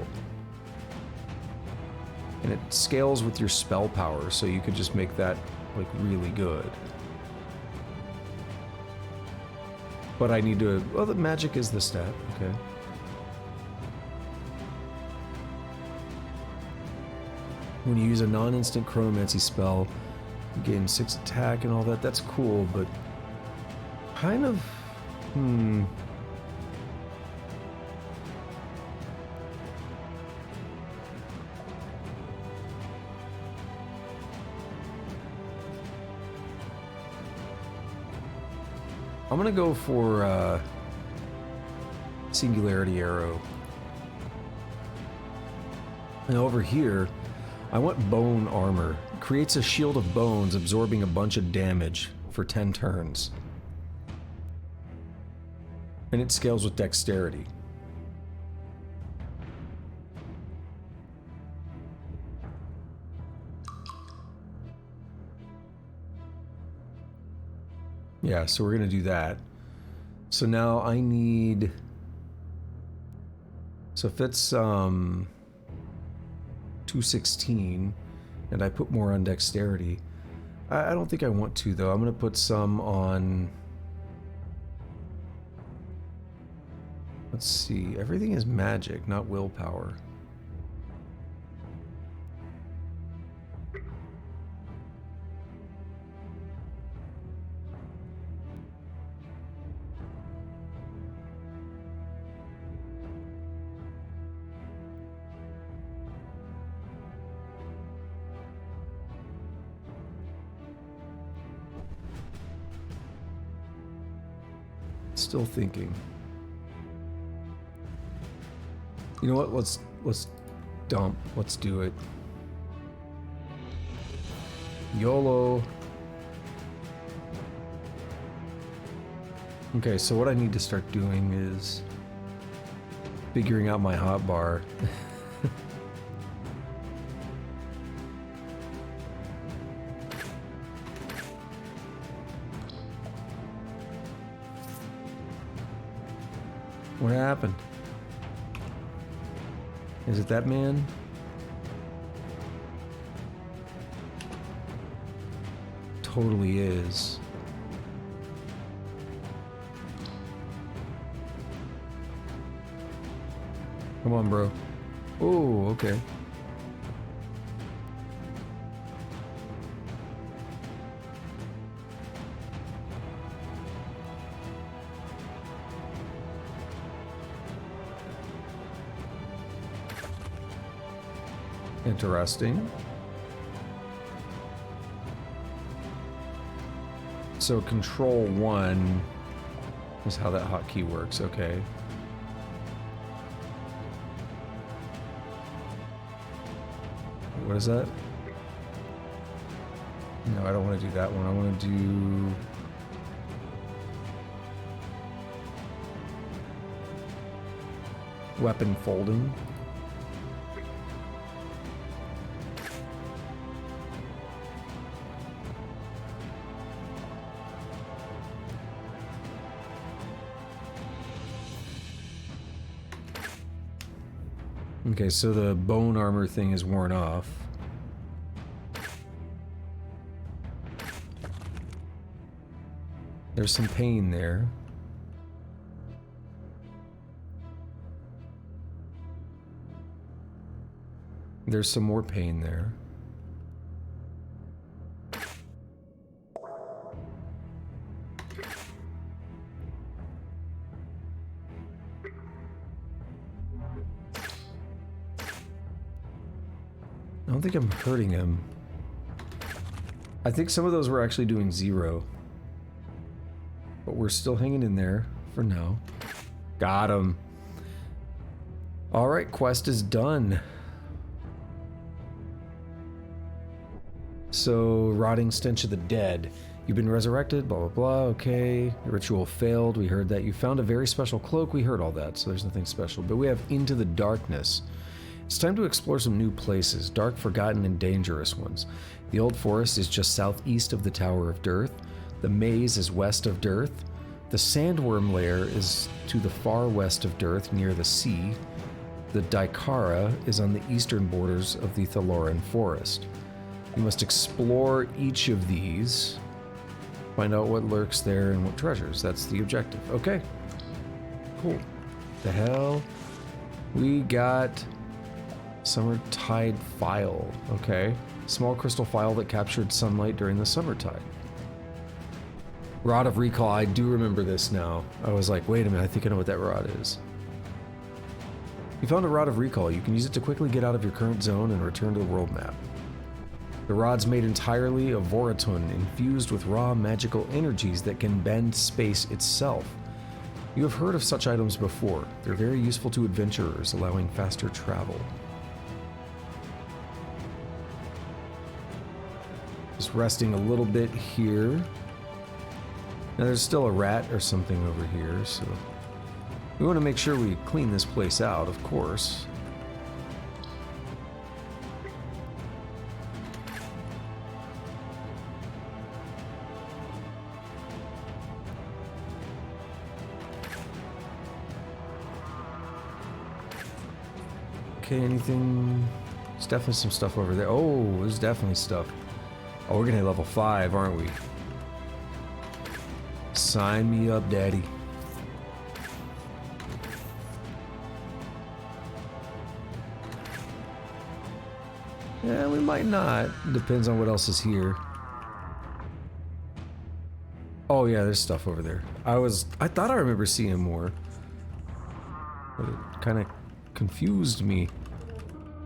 And it scales with your spell power, so you could just make that, like, really good. But I need to... Well, the magic is the stat. Okay. When you use a non-instant chronomancy spell, Gain 6 attack and all that. That's cool, but kind of... I'm gonna go for Singularity Arrow. And over here, I want Bone Armor. Creates a shield of bones, absorbing a bunch of damage for 10 turns. And it scales with Dexterity. Yeah, so we're gonna do that. So now I need... So if it's 216, and I put more on Dexterity, I don't think I want to though. I'm gonna put some on... Let's see, everything is magic, not willpower. Still thinking. You know what? Let's dump. Let's do it. YOLO. Okay, so what I need to start doing is figuring out my hotbar. What happened? Is it that man? Totally is. Come on, bro. Oh, okay. Interesting. So Control 1 is how that hotkey works, okay. What is that? No, I don't want to do that one. I want to do... Weapon folding. Okay, so the bone armor thing is worn off. There's some pain there. There's some more pain there. I don't think I'm hurting him. I think some of those were actually doing 0. But we're still hanging in there for now. Got him. Alright, quest is done. So, rotting stench of the dead. You've been resurrected, blah blah blah, okay. The ritual failed, we heard that. You found a very special cloak, we heard all that, so there's nothing special. But we have Into the Darkness. It's time to explore some new places, dark, forgotten, and dangerous ones. The Old Forest is just southeast of the Tower of Dearth. The Maze is west of Dearth. The Sandworm Lair is to the far west of Dearth, near the sea. The Daikara is on the eastern borders of the Thaloran Forest. You must explore each of these, find out what lurks there and what treasures. That's the objective. Okay. Cool. The hell? We got... Summer Tide File. Okay. Small crystal phial that captured sunlight during the summertime. Rod of Recall. I do remember this now. I was like, wait a minute, I think I know what that rod is. You found a Rod of Recall. You can use it to quickly get out of your current zone and return to the world map. The rod's made entirely of Voratun, infused with raw magical energies that can bend space itself. You have heard of such items before. They're very useful to adventurers, allowing faster travel. Just resting a little bit here. Now there's still a rat or something over here, so we want to make sure we clean this place out, of course. Okay, anything? There's definitely some stuff over there. Oh, there's definitely stuff. Oh, we're gonna hit level 5, aren't we? Sign me up, daddy. Yeah, we might not. Depends on what else is here. Oh yeah, there's stuff over there. I thought I remember seeing more. But it kind of confused me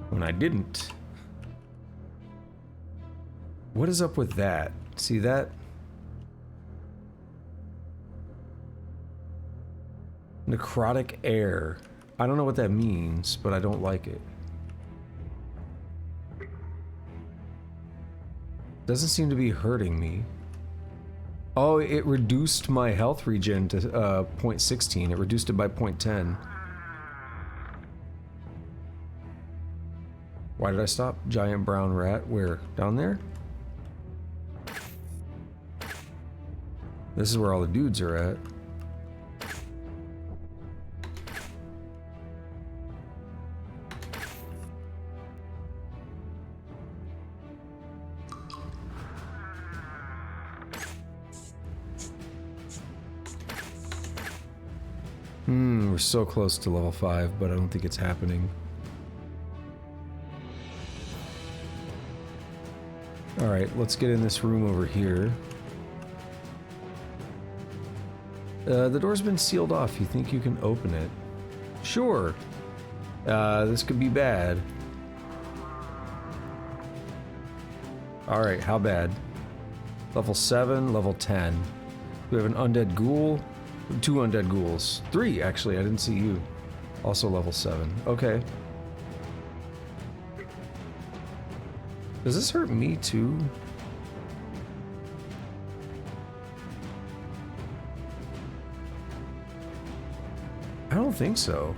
when I didn't. What is up with that? See that? Necrotic air. I don't know what that means, but I don't like it. Doesn't seem to be hurting me. Oh, it reduced my health regen to 0.16. It reduced it by 0.10. Why did I stop? Giant brown rat. Where? Down there? This is where all the dudes are at. We're so close to level 5, but I don't think it's happening. Alright, let's get in this room over here. The door's been sealed off. You think you can open it? Sure. This could be bad. Alright, how bad? Level 7, level 10. We have an undead ghoul. 2 undead ghouls. 3, actually. I didn't see you. Also level 7. Okay. Does this hurt me too? I don't think so.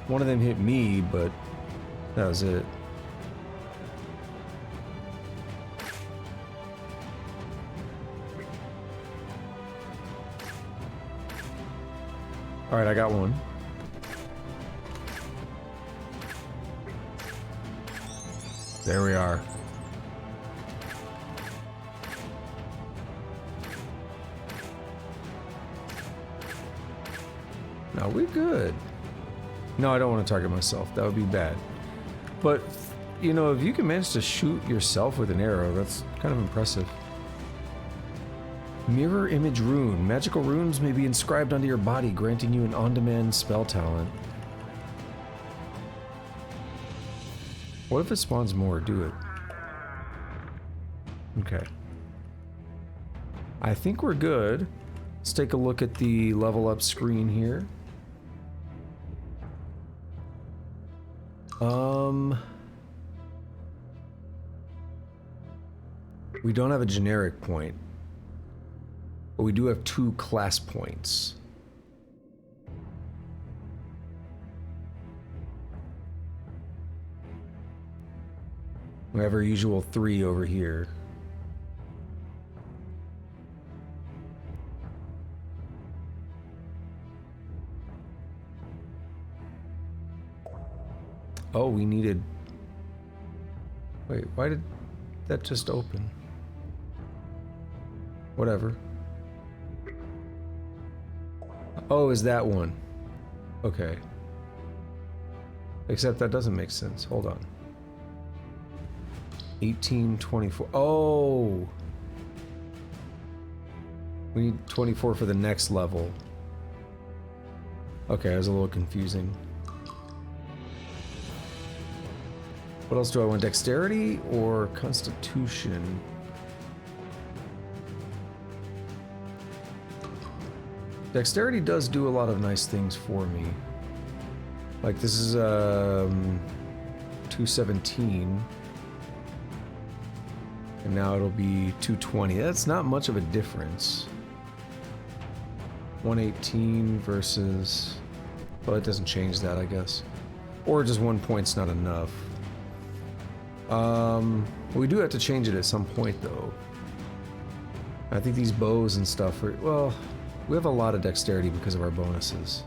One of them hit me, but that was it. Alright, I got one. There we are. Now we're good. No, I don't want to target myself. That would be bad. But, you know, if you can manage to shoot yourself with an arrow, that's kind of impressive. Mirror image rune. Magical runes may be inscribed onto your body, granting you an on-demand spell talent. What if it spawns more? Do it. Okay. I think we're good. Let's take a look at the level up screen here. We don't have a generic point, but we do have 2 class points. We have our usual 3 over here. Oh, we needed... Wait, why did that just open? Oh, is that one? Okay. Except that doesn't make sense. Hold on. 1824. Oh! We need 24 for the next level. Okay, that was a little confusing. What else do I want? Dexterity or Constitution? Dexterity does do a lot of nice things for me. Like this is 217. And now it'll be 220. That's not much of a difference. 118 versus... Well, it doesn't change that, I guess. Or just 1 point's not enough. We do have to change it at some point, though. I think these bows and stuff are... Well, we have a lot of dexterity because of our bonuses.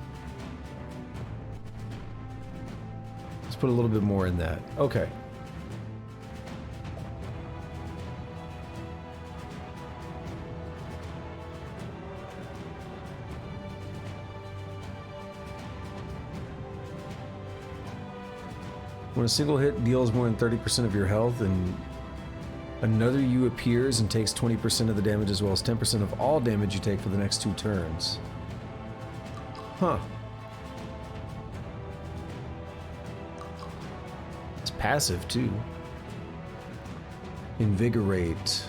Let's put a little bit more in that. Okay. When a single hit deals more than 30% of your health and another you appears and takes 20% of the damage as well as 10% of all damage you take for the next 2 turns. Huh. It's passive too. Invigorate.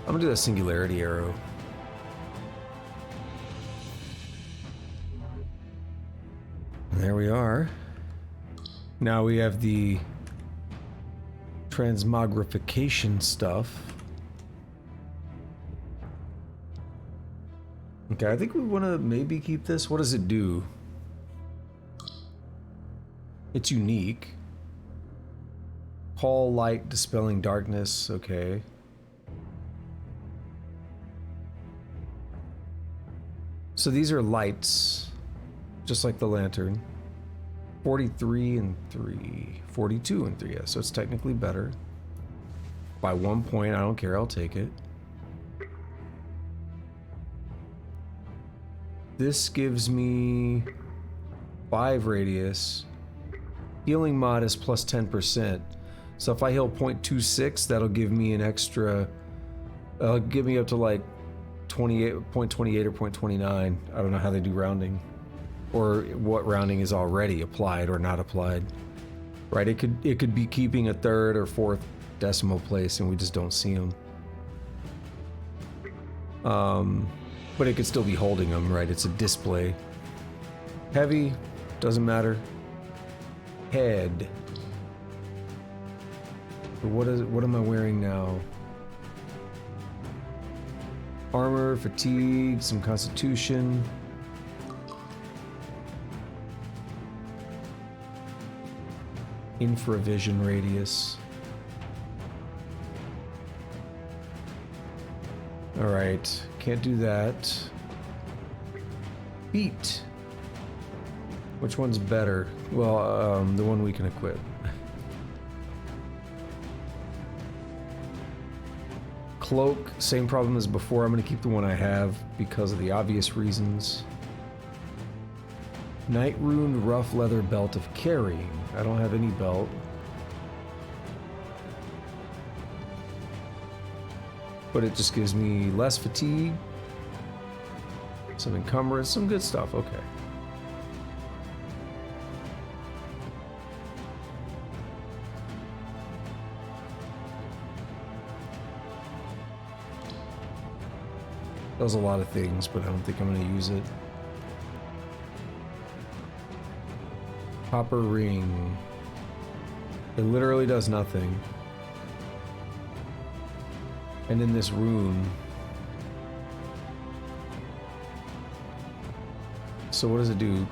I'm gonna do that singularity arrow. And there we are. Now we have the transmogrification stuff. Okay, I think we want to maybe keep this. What does it do? It's unique. Call light, dispelling darkness. Okay. So these are lights, just like the lantern. 43 and 3. 42 and 3, yeah, so it's technically better. By 1 point, I don't care, I'll take it. This gives me 5 radius. Healing mod is plus 10%. So if I heal 0.26, that'll give me an extra, give me up to like 0.28 or 0.29. I don't know how they do rounding, or what rounding is already applied or not applied. Right? It could be keeping a 3rd or 4th decimal place, and we just don't see them. But it could still be holding them, right? It's a display. Heavy doesn't matter. Head. What am I wearing now? Armor, fatigue, some constitution. Infravision radius. Alright, can't do that. Feet. Which one's better? Well, the one we can equip. Cloak, same problem as before. I'm going to keep the one I have because of the obvious reasons. Night Rune rough leather belt of carrying. I don't have any belt. But it just gives me less fatigue, some encumbrance, some good stuff. Okay. Does a lot of things, but I don't think I'm going to use it. Copper ring. It literally does nothing. And in this rune. So what does it do?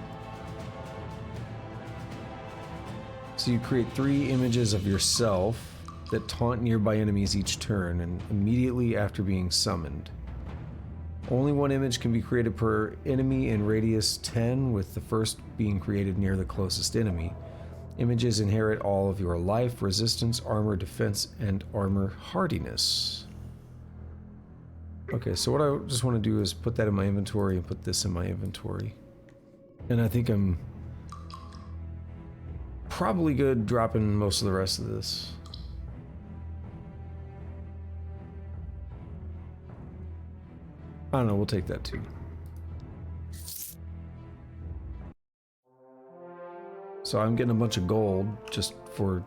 So you create 3 images of yourself that taunt nearby enemies each turn and immediately after being summoned. Only one image can be created per enemy in radius 10, with the first being created near the closest enemy. Images inherit all of your life, resistance, armor, defense, and armor hardiness. Okay, so what I just want to do is put that in my inventory and put this in my inventory. And I think I'm probably good dropping most of the rest of this. I don't know, we'll take that too. So I'm getting a bunch of gold just for...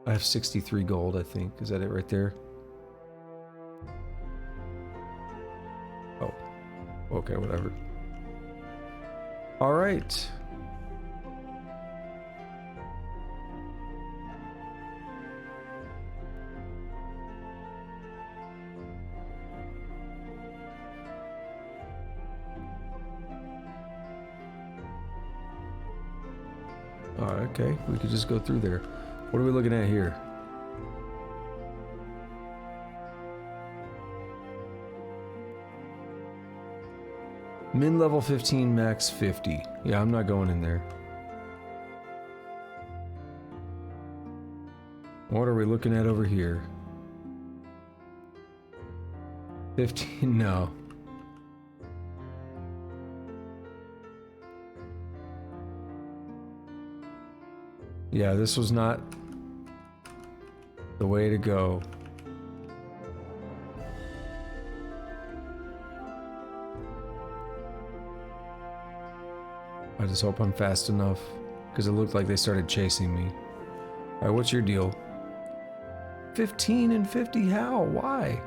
I have 63 gold, I think. Is that it right there? Oh. Okay, whatever. Alright. Alright, okay. We could just go through there. What are we looking at here? Min level 15, max 50. Yeah, I'm not going in there. What are we looking at over here? 15? No. Yeah, this was not the way to go. I just hope I'm fast enough, because it looked like they started chasing me. Alright, what's your deal? 15 and 50, how? Why?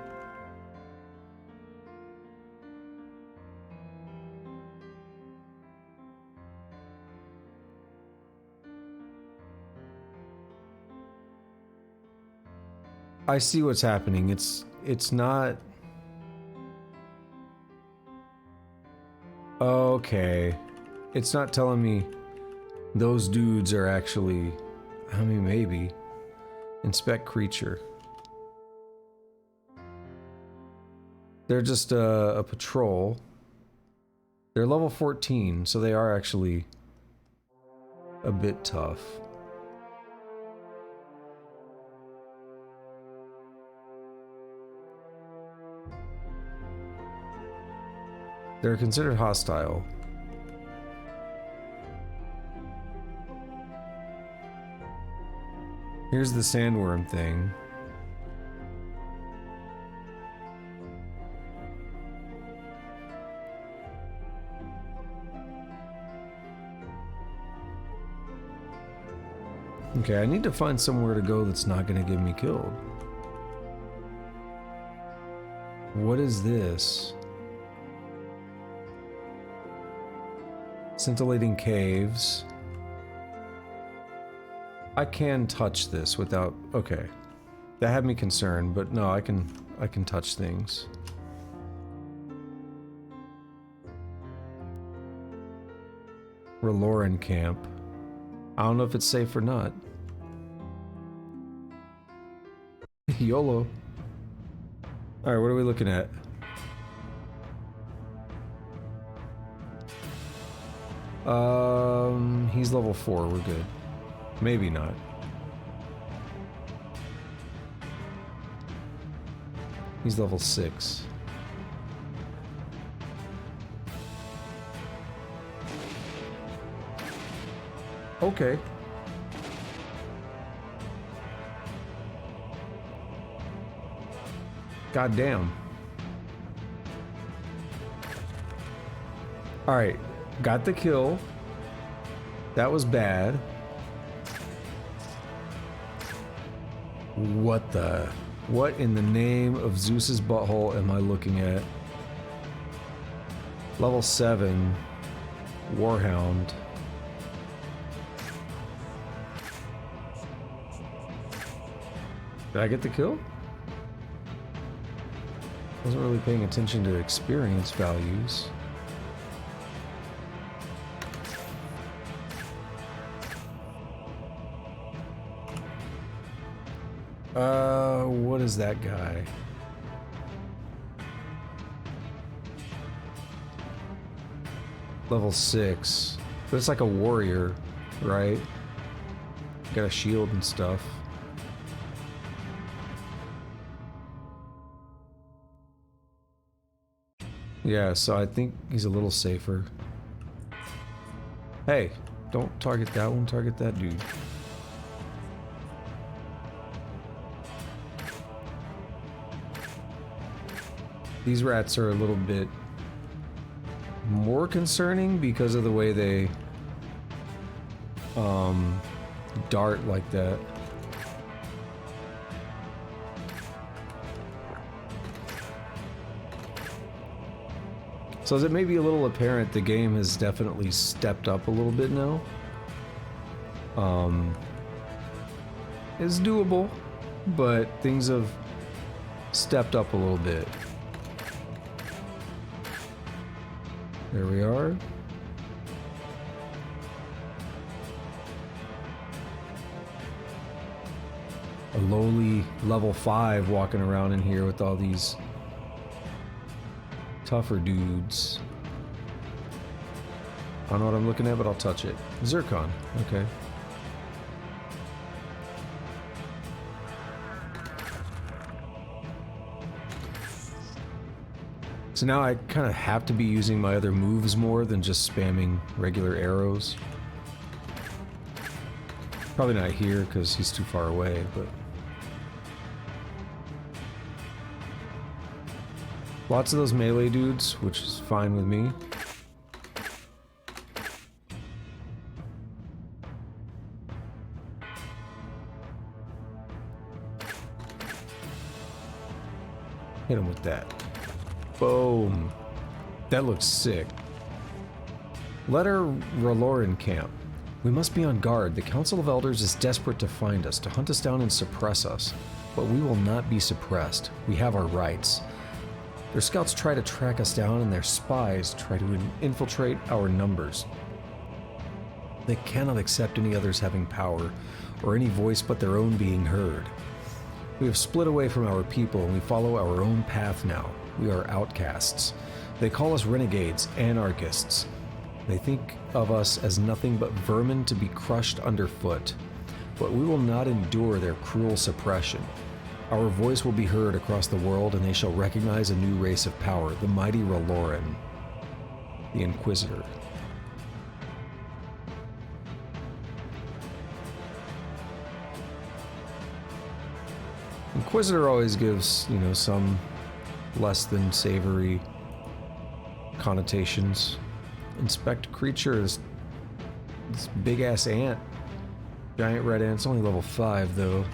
I see what's happening. It's not... Okay. It's not telling me those dudes are actually... I mean, maybe. Inspect creature. They're just a patrol. They're level 14, so they are actually a bit tough. They're considered hostile. Here's the sandworm thing. Okay, I need to find somewhere to go that's not going to get me killed. What is this? Scintillating caves. I can touch this without... Okay. That had me concerned, but no, I can touch things. Reloran camp. I don't know if it's safe or not. YOLO. Alright, what are we looking at? He's level 4, we're good. Maybe not. He's level 6. Okay. God damn. Alright, got the kill. That was bad. What the... What in the name of Zeus's butthole am I looking at? Level 7. Warhound. Did I get the kill? Wasn't really paying attention to experience values. What is that guy? Level 6. But it's like a warrior, right? Got a shield and stuff. Yeah, so I think he's a little safer. Hey, don't target that one, target that dude. These rats are a little bit more concerning because of the way they dart like that. So as it may be a little apparent, the game has definitely stepped up a little bit now. It's doable, but things have stepped up a little bit. There we are. A lowly level 5 walking around in here with all these tougher dudes. I don't know what I'm looking at, but I'll touch it. Zircon. Okay. So now I kind of have to be using my other moves more than just spamming regular arrows. Probably not here because he's too far away, but... Lots of those melee dudes, which is fine with me. Hit him with that. Boom. That looks sick. Letter Raloran camp. We must be on guard. The Council of Elders is desperate to find us, to hunt us down and suppress us. But we will not be suppressed. We have our rights. Their scouts try to track us down, and their spies try to infiltrate our numbers. They cannot accept any others having power, or any voice but their own being heard. We have split away from our people, and we follow our own path now. We are outcasts. They call us renegades, anarchists. They think of us as nothing but vermin to be crushed underfoot. But we will not endure their cruel suppression. Our voice will be heard across the world, and they shall recognize a new race of power, the mighty Raloran, the Inquisitor. Inquisitor always gives, you know, some less than savory connotations. Inspect creatures. This big ass ant. Giant red ant. It's only level 5 though.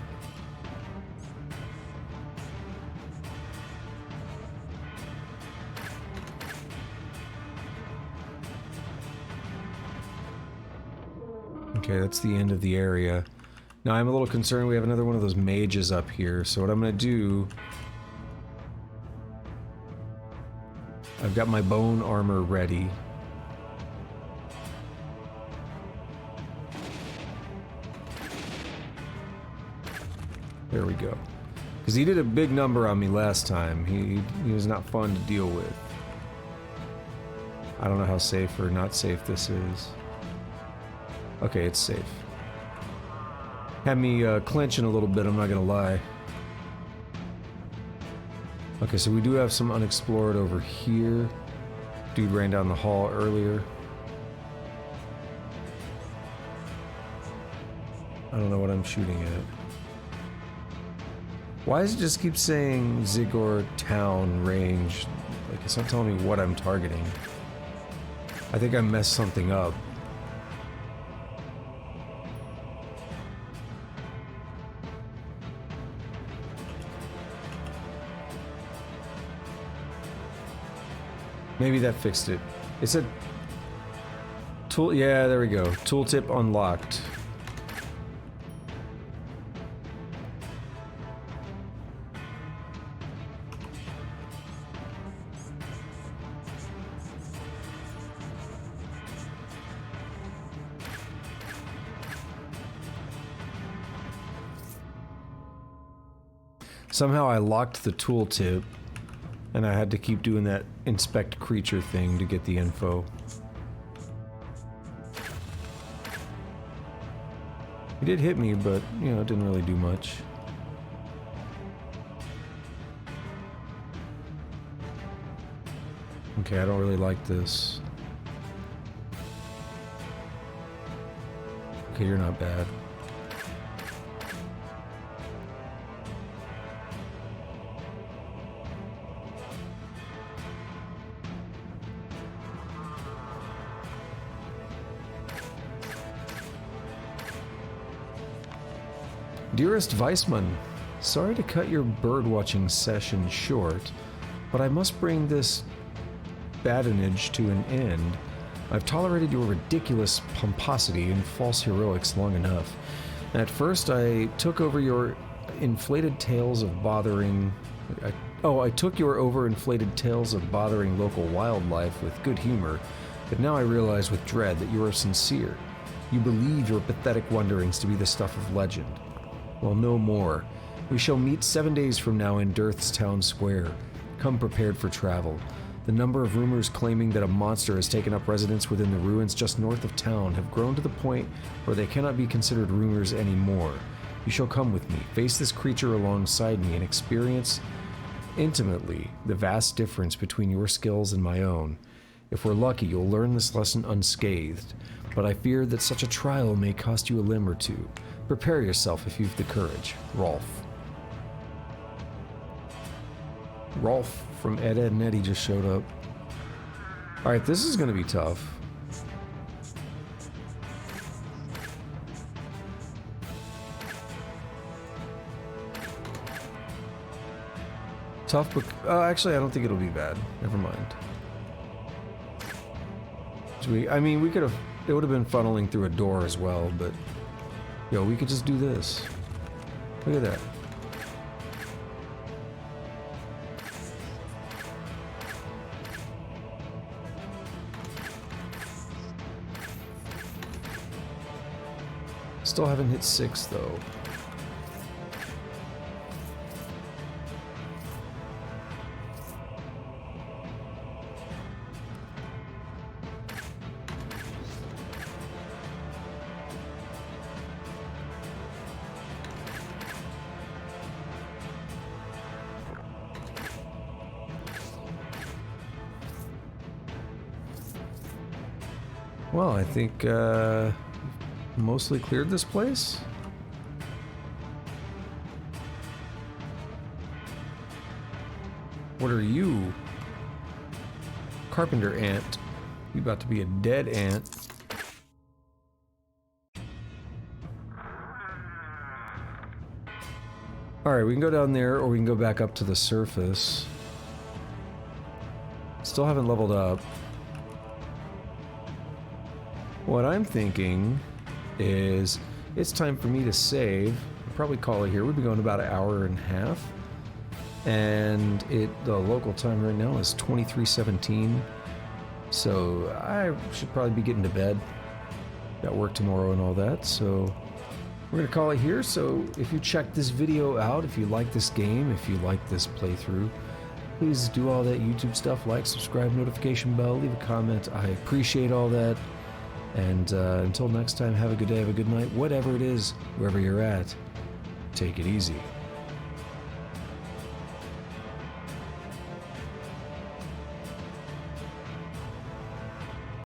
Okay, that's the end of the area. Now I'm a little concerned we have another one of those mages up here, so what I'm gonna do... I've got my bone armor ready. There we go. Because he did a big number on me last time. He was not fun to deal with. I don't know how safe or not safe this is. Okay, it's safe. Had me clenching a little bit, I'm not gonna lie. Okay, so we do have some unexplored over here. Dude ran down the hall earlier. I don't know what I'm shooting at. Why does it just keep saying Zigor town range? Like, it's not telling me what I'm targeting. I think I messed something up. Maybe that fixed it. It said tool. Yeah, there we go. Tooltip unlocked. Somehow I locked the tooltip, and I had to keep doing that inspect creature thing to get the info. He did hit me, but, you know, it didn't really do much. Okay, I don't really like this. Okay, you're not bad. Dearest Weissman, sorry to cut your birdwatching session short, but I must bring this badinage to an end. I've tolerated your ridiculous pomposity and false heroics long enough. At first, I took over your inflated tales of bothering... I took your overinflated tales of bothering local wildlife with good humor, but now I realize with dread that you are sincere. You believe your pathetic wonderings to be the stuff of legend. Well, no more. We shall meet 7 days from now in Dirth's town square. Come prepared for travel. The number of rumors claiming that a monster has taken up residence within the ruins just north of town have grown to the point where they cannot be considered rumors anymore. You shall come with me, face this creature alongside me, and experience intimately the vast difference between your skills and my own. If we're lucky, you'll learn this lesson unscathed, but I fear that such a trial may cost you a limb or two. Prepare yourself if you've the courage. Rolf. Rolf from Ed, Ed, and Eddie just showed up. Alright, this is going to be tough. Tough, but... actually, I don't think it'll be bad. Never mind. I mean, we could have... It would have been funneling through a door as well, but... Yo, we could just do this. Look at that. Still haven't hit 6 though. Well, I think mostly cleared this place. What are you? Carpenter ant. You about to be a dead ant. Alright, we can go down there or we can go back up to the surface. Still haven't leveled up. What I'm thinking is it's time for me to save. I'll probably call it here. We've been going about an hour and a half. And the local time right now is 23:17. So I should probably be getting to bed. Got work tomorrow and all that. So we're going to call it here. So if you check this video out, if you like this game, if you like this playthrough, please do all that YouTube stuff. Like, subscribe, notification bell, leave a comment. I appreciate all that. And until next time, have a good day, have a good night, whatever it is, wherever you're at, take it easy.